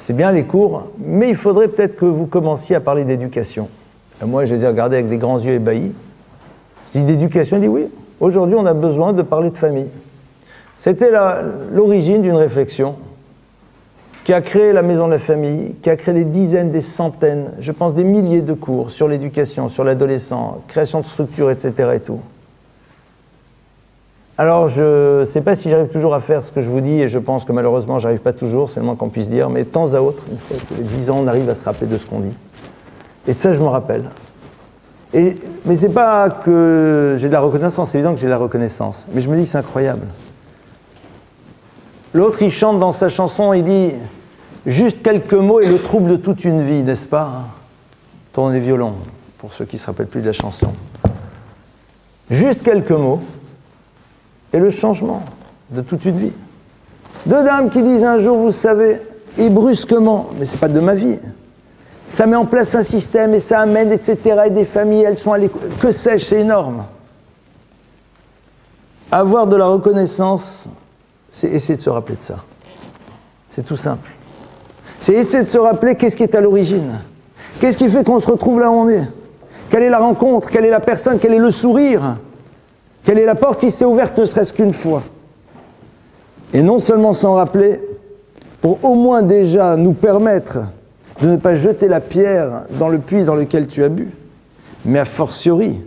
c'est bien les cours, mais il faudrait peut-être que vous commenciez à parler d'éducation. Et moi, je les ai regardées avec des grands yeux ébahis. Je dis d'éducation, je dis oui, aujourd'hui on a besoin de parler de famille. C'était l'origine d'une réflexion qui a créé la Maison de la Famille, qui a créé des dizaines, des centaines, je pense des milliers de cours sur l'éducation, sur l'adolescent, création de structures, etc. et tout. Alors, je ne sais pas si j'arrive toujours à faire ce que je vous dis, et je pense que malheureusement, j'arrive pas toujours, c'est le moins qu'on puisse dire, mais de temps à autre, une fois tous les 10 ans, on arrive à se rappeler de ce qu'on dit. Et de ça, je me rappelle. Mais c'est pas que j'ai de la reconnaissance, c'est évident que j'ai de la reconnaissance, mais je me dis que c'est incroyable. L'autre, il chante dans sa chanson, il dit « Juste quelques mots et le trouble de toute une vie, n'est-ce pas ?» Tourne les violons, pour ceux qui ne se rappellent plus de la chanson. Juste quelques mots et le changement de toute une vie. 2 dames qui disent un jour, vous savez, et brusquement, mais c'est pas de ma vie, ça met en place un système et ça amène, etc., et des familles, elles sont à l'écoute. Que sais-je, c'est énorme. Avoir de la reconnaissance, c'est essayer de se rappeler de ça. C'est tout simple. C'est essayer de se rappeler qu'est-ce qui est à l'origine. Qu'est-ce qui fait qu'on se retrouve là où on est? Quelle est la rencontre? Quelle est la personne? Quel est le sourire? Quelle est la porte qui s'est ouverte ne serait-ce qu'une fois? Et non seulement s'en rappeler, pour au moins déjà nous permettre de ne pas jeter la pierre dans le puits dans lequel tu as bu, mais a fortiori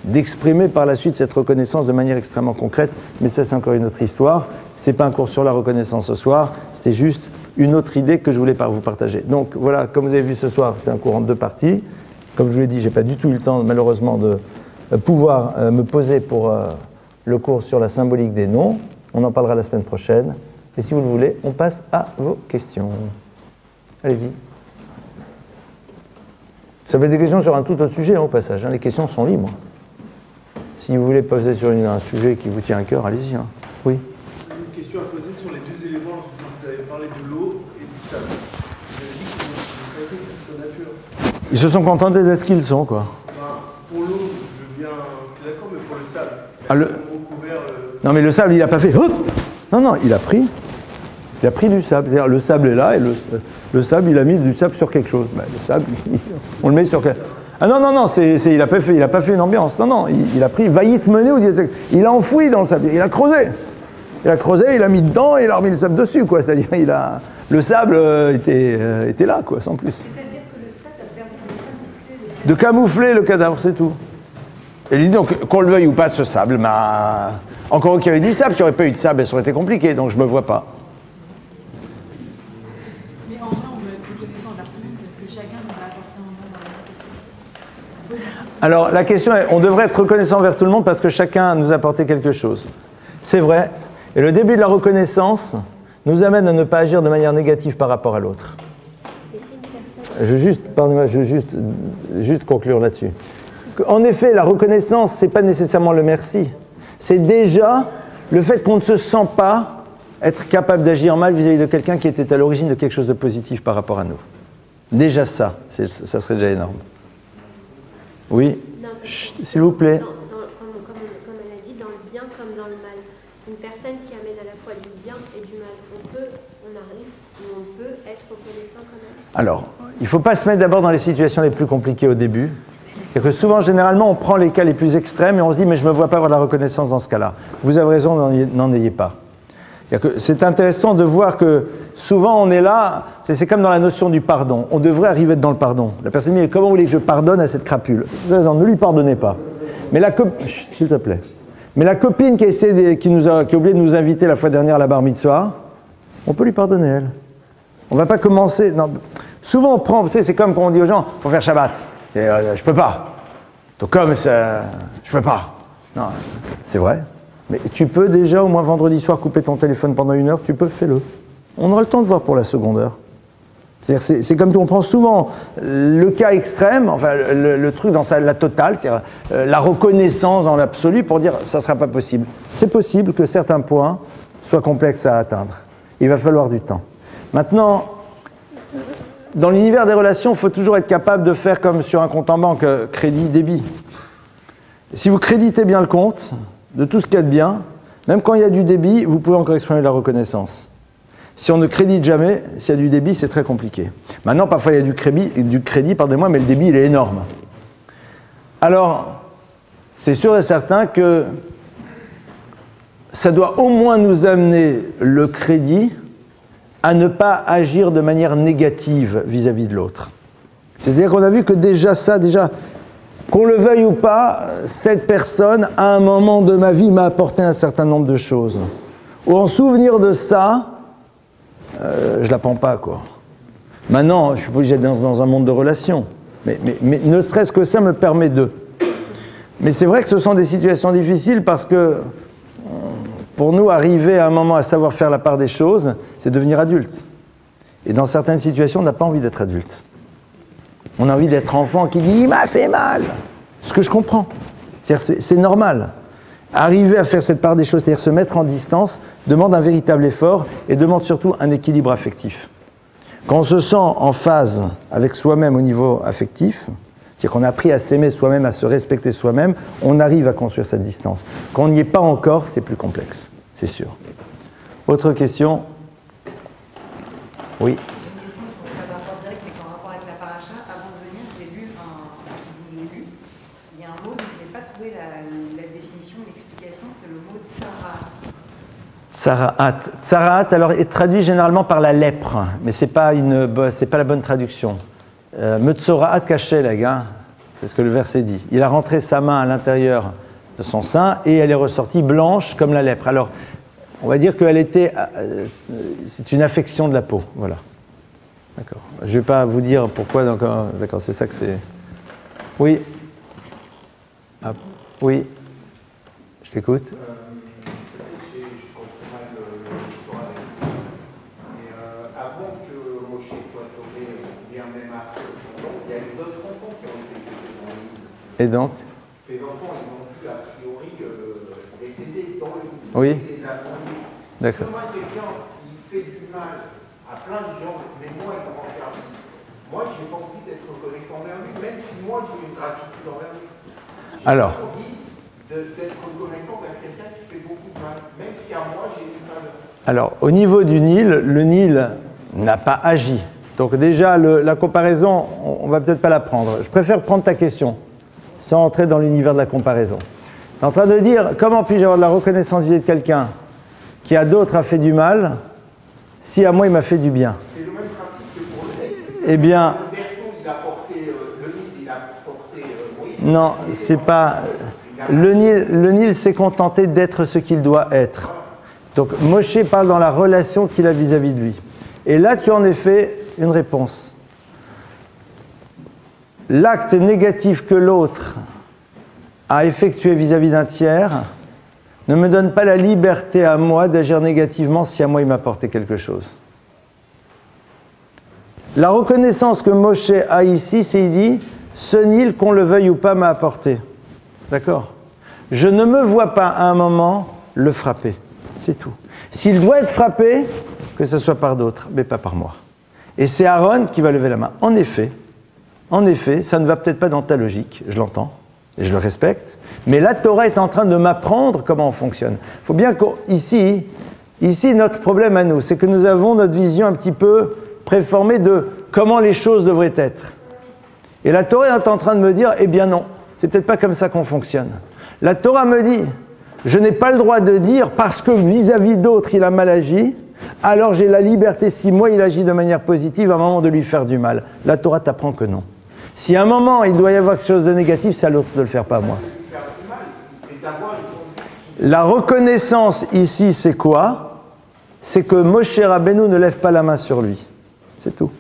d'exprimer par la suite cette reconnaissance de manière extrêmement concrète. Mais ça, c'est encore une autre histoire. Ce n'est pas un cours sur la reconnaissance ce soir, c'était juste une autre idée que je voulais vous partager. Donc voilà, comme vous avez vu ce soir, c'est un cours en 2 parties. Comme je vous l'ai dit, je n'ai pas du tout eu le temps, malheureusement, de pouvoir me poser pour le cours sur la symbolique des noms. On en parlera la semaine prochaine. Et si vous le voulez, on passe à vos questions. Allez-y. Ça peut être des questions sur un tout autre sujet, au passage. Les questions sont libres. Si vous voulez poser sur un sujet qui vous tient à cœur, allez-y. Oui. Une question à poser sur les 2 éléments lorsque vous avez parlé de l'eau et du sable. Vous avez dit que c'est nature. Ils se sont contentés d'être ce qu'ils sont, quoi. Pour l'eau, je suis d'accord, mais pour le sable, recouvert. Non, mais le sable, il n'a pas fait. Hop non, non, il a pris du sable. C'est-à-dire, le sable est là et le sable, il a mis du sable sur quelque chose. Ben, le sable, on le met sur quelque chose. Ah non, non, non, il n'a pas fait une ambiance. Non, non, il a pris vaillite menée, il a enfoui dans le sable, il a creusé. Il a creusé, il a mis dedans et il a remis le sable dessus, quoi. C'est-à-dire, le sable était là, quoi, sans plus. C'est-à-dire que le sable a permis de camoufler le cadavre, c'est tout. Et il dit donc, qu'on le veuille ou pas, ce sable, encore qu'il y avait du sable, s'il n'y aurait pas eu de sable, ça aurait été compliqué, donc je ne me vois pas. Mais en vrai, on peut être reconnaissant envers tout le monde parce que chacun nous a apporté un nom dans la vie. Alors, la question est, on devrait être reconnaissant envers tout le monde parce que chacun nous a apporté quelque chose. C'est vrai. Et le début de la reconnaissance nous amène à ne pas agir de manière négative par rapport à l'autre. Je veux juste conclure là-dessus. En effet, la reconnaissance, ce n'est pas nécessairement le merci. C'est déjà le fait qu'on ne se sent pas être capable d'agir mal vis-à-vis de quelqu'un qui était à l'origine de quelque chose de positif par rapport à nous. Déjà ça, ça serait déjà énorme. Oui, s'il vous plaît. Comme elle a dit, dans le bien comme dans le mal. Une personne qui amène à la fois du bien et du mal. On peut être reconnaissant quand même. Alors, il ne faut pas se mettre d'abord dans les situations les plus compliquées au début. Et que souvent, généralement, on prend les cas les plus extrêmes et on se dit « mais je ne me vois pas avoir de la reconnaissance dans ce cas-là ». Vous avez raison, n'en ayez pas. C'est intéressant de voir que souvent on est là, c'est comme dans la notion du pardon. On devrait arriver dans le pardon. La personne dit « mais comment vous voulez que je pardonne à cette crapule ?» Ne lui pardonnez pas. Mais s'il te plaît. Mais la copine qui a oublié de nous inviter la fois dernière à la bar mitzvah, on peut lui pardonner, elle. On ne va pas commencer... Non. Souvent on prend, vous savez, c'est comme quand on dit aux gens « il faut faire Shabbat ». Je peux pas. Donc comme ça, je peux pas. Non, c'est vrai. Mais tu peux déjà au moins vendredi soir couper ton téléphone pendant 1 heure, tu peux, fais-le. On aura le temps de voir pour la seconde heure. C'est comme tout, on prend souvent le cas extrême, enfin le truc dans la totale, c'est-à-dire la reconnaissance dans l'absolu pour dire ça ne sera pas possible. C'est possible que certains points soient complexes à atteindre. Il va falloir du temps. Maintenant, dans l'univers des relations, il faut toujours être capable de faire comme sur un compte en banque, crédit, débit. Si vous créditez bien le compte, de tout ce qu'il y a de bien, même quand il y a du débit, vous pouvez encore exprimer la reconnaissance. Si on ne crédite jamais, s'il y a du débit, c'est très compliqué. Maintenant, parfois, il y a du crédit, pardonnez-moi, mais le débit, il est énorme. Alors, c'est sûr et certain que ça doit au moins nous amener le crédit à ne pas agir de manière négative vis-à-vis de l'autre. C'est-à-dire qu'on a vu que déjà, qu'on le veuille ou pas, cette personne, à un moment de ma vie, m'a apporté un certain nombre de choses. Ou en souvenir de ça, je ne la prends pas, quoi. Maintenant, je ne suis pas obligé d'être dans un monde de relations, mais ne serait-ce que ça me permet de. Mais c'est vrai que ce sont des situations difficiles parce que, pour nous, arriver à un moment à savoir faire la part des choses, c'est devenir adulte. Et dans certaines situations, on n'a pas envie d'être adulte. On a envie d'être enfant qui dit « il m'a fait mal ». Ce que je comprends. C'est normal. Arriver à faire cette part des choses, c'est-à-dire se mettre en distance, demande un véritable effort et demande surtout un équilibre affectif. Quand on se sent en phase avec soi-même au niveau affectif, c'est-à-dire qu'on a appris à s'aimer soi-même, à se respecter soi-même, on arrive à construire cette distance. Quand on n'y est pas encore, c'est plus complexe, c'est sûr. Autre question ? Oui. Tsara'at. Tsara'at, alors, est traduit généralement par la lèpre, mais ce n'est pas la bonne traduction. Metzora'at kasheleg, hein, c'est ce que le verset dit. Il a rentré sa main à l'intérieur de son sein et elle est ressortie blanche comme la lèpre. Alors, on va dire qu'elle était... c'est une affection de la peau, voilà. D'accord. Je ne vais pas vous dire pourquoi, d'accord, c'est ça que c'est... Oui. Ah, oui. Je t'écoute. Et donc les enfants, ils n'ont pu a priori les aider dans le monde. Oui. D'accord. Moi, quelqu'un qui fait du mal à plein de gens, mais moi, il me rend service. Moi, je n'ai pas envie d'être reconnaissant envers lui, même si moi, j'ai une gratitude envers lui. Alors. J'ai pas envie d'être reconnaissant envers quelqu'un qui fait beaucoup de mal, même si à moi, j'ai une valeur. Alors, au niveau du Nil, le Nil n'a pas agi. Donc déjà, la comparaison, on ne va peut-être pas la prendre. Je préfère prendre ta question, sans entrer dans l'univers de la comparaison. Tu es en train de dire, comment puis-je avoir de la reconnaissance vis-à-vis de quelqu'un qui à d'autres a fait du mal, si à moi il m'a fait du bien? C'est le même principe que pour le... Eh bien... Non, c'est pas... Le Nil s'est contenté d'être ce qu'il doit être. Donc Moshe parle dans la relation qu'il a vis-à-vis de lui. Et là, tu as en effet une réponse. L'acte négatif que l'autre a effectué vis-à-vis d'un tiers ne me donne pas la liberté à moi d'agir négativement si à moi il m'apportait quelque chose. La reconnaissance que Moshe a ici, c'est il dit « ce Nil, qu'on le veuille ou pas, m'a apporté ». D'accord ? Je ne me vois pas à un moment le frapper. C'est tout. S'il doit être frappé, que ce soit par d'autres, mais pas par moi. Et c'est Aaron qui va lever la main. En effet, ça ne va peut-être pas dans ta logique, je l'entends, et je le respecte, mais la Torah est en train de m'apprendre comment on fonctionne. Il faut bien qu'ici, notre problème à nous, c'est que nous avons notre vision un petit peu préformée de comment les choses devraient être. Et la Torah est en train de me dire, eh bien non, c'est peut-être pas comme ça qu'on fonctionne. La Torah me dit, je n'ai pas le droit de dire, parce que vis-à-vis d'autres, il a mal agi, alors j'ai la liberté, si moi il agit de manière positive, à un moment de lui faire du mal. La Torah t'apprend que non. Si à un moment il doit y avoir quelque chose de négatif, c'est à l'autre de le faire, pas à moi. La reconnaissance ici, c'est quoi? C'est que Moshe Rabbeinu ne lève pas la main sur lui. C'est tout.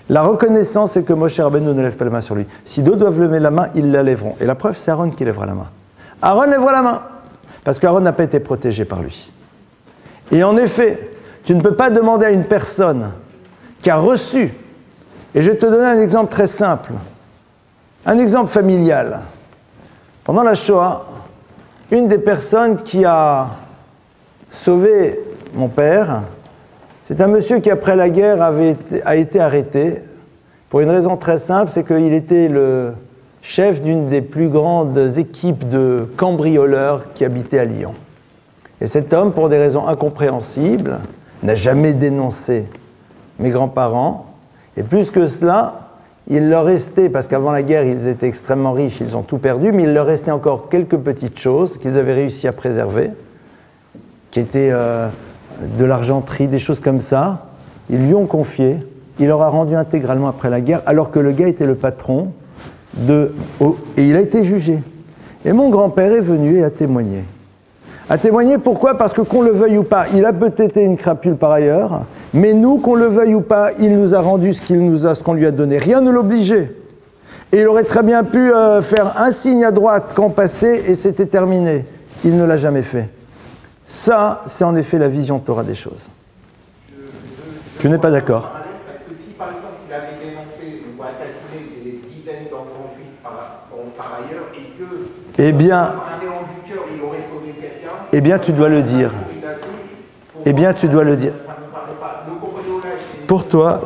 La reconnaissance, c'est que Moshe Rabbeinu ne lève pas la main sur lui. Si d'autres doivent lever la main, ils la lèveront. Et la preuve, c'est Aaron qui lèvera la main. Aaron lèvera la main, parce qu'Aaron n'a pas été protégé par lui. Et en effet, tu ne peux pas demander à une personne qui a reçu, et je vais te donner un exemple très simple, un exemple familial. Pendant la Shoah, une des personnes qui a sauvé mon père, c'est un monsieur qui, après la guerre, a été arrêté pour une raison très simple, c'est qu'il était chef d'une des plus grandes équipes de cambrioleurs qui habitaient à Lyon. Et cet homme, pour des raisons incompréhensibles, n'a jamais dénoncé mes grands-parents. Et plus que cela, il leur restait, parce qu'avant la guerre, ils étaient extrêmement riches, ils ont tout perdu, mais il leur restait encore quelques petites choses qu'ils avaient réussi à préserver, qui étaient de l'argenterie, des choses comme ça. Ils lui ont confié, il leur a rendu intégralement après la guerre, alors que le gars était le patron et il a été jugé. Et mon grand-père est venu et a témoigné. A témoigné pourquoi? Parce que qu'on le veuille ou pas, il a peut-être été une crapule par ailleurs, mais nous, qu'on le veuille ou pas, il nous a rendu ce qu'on lui a donné. Rien ne l'obligeait. Et il aurait très bien pu faire un signe à droite quand passait et c'était terminé. Il ne l'a jamais fait. Ça, c'est en effet la vision Torah des choses. Tu n'es pas d'accord? Parce que si par exemple il avait dénoncé ou assassiné des dizaines d'enfants juifs par ailleurs et que eh bien, un élan du cœur il aurait sauvé quelqu'un, eh bien tu dois le dire. Eh bien tu dois le dire. Pour toi,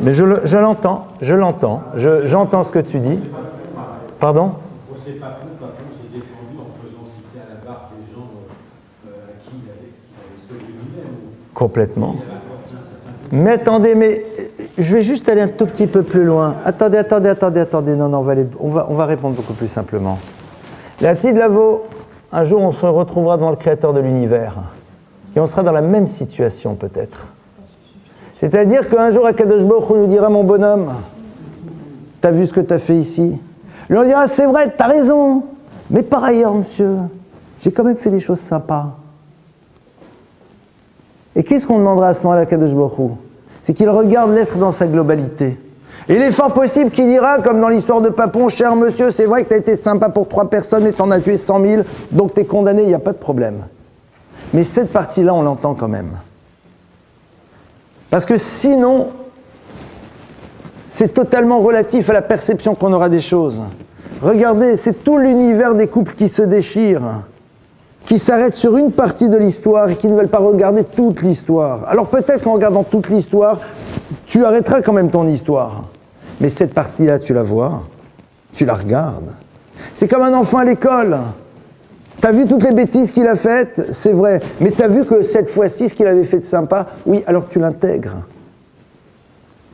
mais je l'entends, j'entends ce que tu dis. Pardon? On ne sait pas trop, par contre, s'est défendu en faisant citer à la barre des gens à qui il avait sauvé lui-même. Complètement. Mais attendez, je vais juste aller un tout petit peu plus loin. Attendez. Non, on va répondre beaucoup plus simplement. La petite Lavo, un jour on se retrouvera devant le créateur de l'univers. Et on sera dans la même situation peut-être. C'est-à-dire qu'un jour, Akadosh Baruch Hu nous dira, mon bonhomme, t'as vu ce que t'as fait ici? Lui on dira, c'est vrai, t'as raison. Mais par ailleurs, monsieur, j'ai quand même fait des choses sympas. Et qu'est-ce qu'on demandera à ce moment-là à Akadosh Baruch Hu? C'est qu'il regarde l'être dans sa globalité. Et il est fort possible qu'il dira, comme dans l'histoire de Papon, cher monsieur, c'est vrai que tu as été sympa pour 3 personnes et tu en as tué 100 000, donc tu es condamné, il n'y a pas de problème. Mais cette partie-là, on l'entend quand même. Parce que sinon, c'est totalement relatif à la perception qu'on aura des choses. Regardez, c'est tout l'univers des couples qui se déchirent, qui s'arrêtent sur une partie de l'histoire et qui ne veulent pas regarder toute l'histoire. Alors peut-être qu'en regardant toute l'histoire, tu arrêteras quand même ton histoire. Mais cette partie-là, tu la vois, tu la regardes. C'est comme un enfant à l'école. T'as vu toutes les bêtises qu'il a faites, c'est vrai. Mais t'as vu que cette fois-ci, ce qu'il avait fait de sympa, oui, alors tu l'intègres.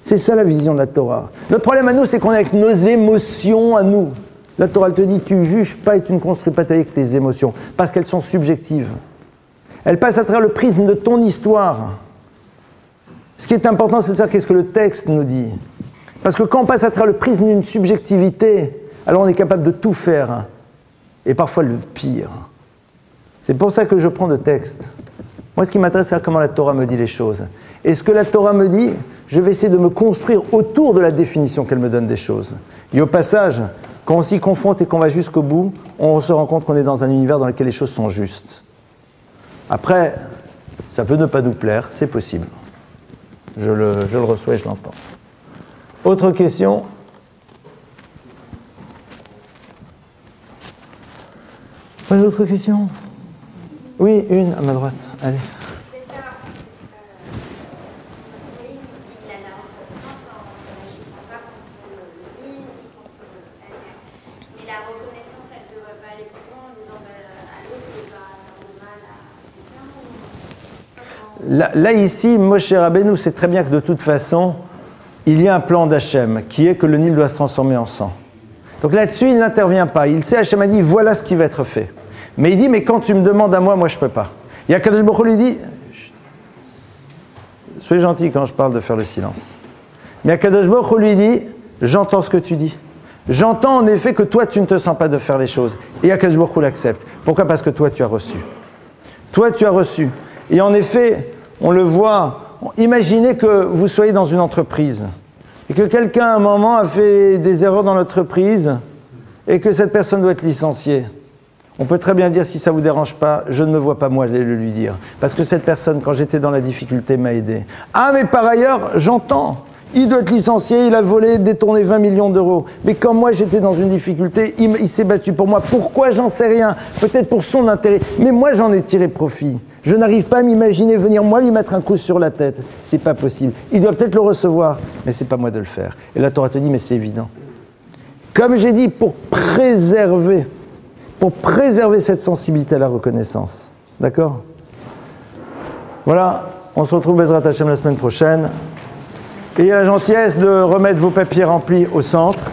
C'est ça la vision de la Torah. Notre problème à nous, c'est qu'on est avec nos émotions à nous. La Torah, elle te dit, tu juges pas et tu ne construis pas ta vie avec tes émotions, parce qu'elles sont subjectives. Elles passent à travers le prisme de ton histoire. Ce qui est important, c'est de savoir qu'est-ce que le texte nous dit. Parce que quand on passe à travers le prisme d'une subjectivité, alors on est capable de tout faire. Et parfois le pire. C'est pour ça que je prends de texte. Moi, ce qui m'intéresse, c'est comment la Torah me dit les choses. Et ce que la Torah me dit, je vais essayer de me construire autour de la définition qu'elle me donne des choses. Et au passage, quand on s'y confronte et qu'on va jusqu'au bout, on se rend compte qu'on est dans un univers dans lequel les choses sont justes. Après, ça peut ne pas nous plaire, c'est possible. Je le reçois et je l'entends. Autre question ? Pas d'autres questions? Oui, une à ma droite. Allez. Mais la reconnaissance, elle ne devrait pas aller plus loin en disant à l'autre, il va faire de mal à quelqu'un. Là, ici, Moshe Rabbeinu sait très bien que de toute façon, il y a un plan d'Hachem qui est que le Nil doit se transformer en sang. Donc là-dessus, il n'intervient pas. Il sait, Hachem a dit, voilà ce qui va être fait. Mais il dit, mais quand tu me demandes à moi, moi je ne peux pas. Et Akadosh Baruch Hu lui dit, soyez gentil quand je parle de faire le silence. Mais Akadosh Baruch Hu lui dit, j'entends ce que tu dis. J'entends en effet que toi, tu ne te sens pas de faire les choses. Et Akadosh Baruch Hu l'accepte. Pourquoi? Parce que toi, tu as reçu. Toi, tu as reçu. Et en effet, on le voit. Imaginez que vous soyez dans une entreprise et que quelqu'un, à un moment, a fait des erreurs dans l'entreprise et que cette personne doit être licenciée. On peut très bien dire, si ça ne vous dérange pas, je ne me vois pas moi le lui dire. Parce que cette personne, quand j'étais dans la difficulté, m'a aidé. Ah, mais par ailleurs, j'entends. Il doit être licencié, il a volé, détourné 20 millions d'euros. Mais quand moi j'étais dans une difficulté, il s'est battu pour moi. Pourquoi? J'en sais rien. Peut-être pour son intérêt. Mais moi j'en ai tiré profit. Je n'arrive pas à m'imaginer venir moi lui mettre un coup sur la tête. C'est pas possible. Il doit peut-être le recevoir, mais c'est pas moi de le faire. Et la Torah te dit, mais c'est évident. Comme j'ai dit, pour préserver cette sensibilité à la reconnaissance. D'accord? Voilà, on se retrouve Bezrat Hashem la semaine prochaine. Et la gentillesse de remettre vos papiers remplis au centre.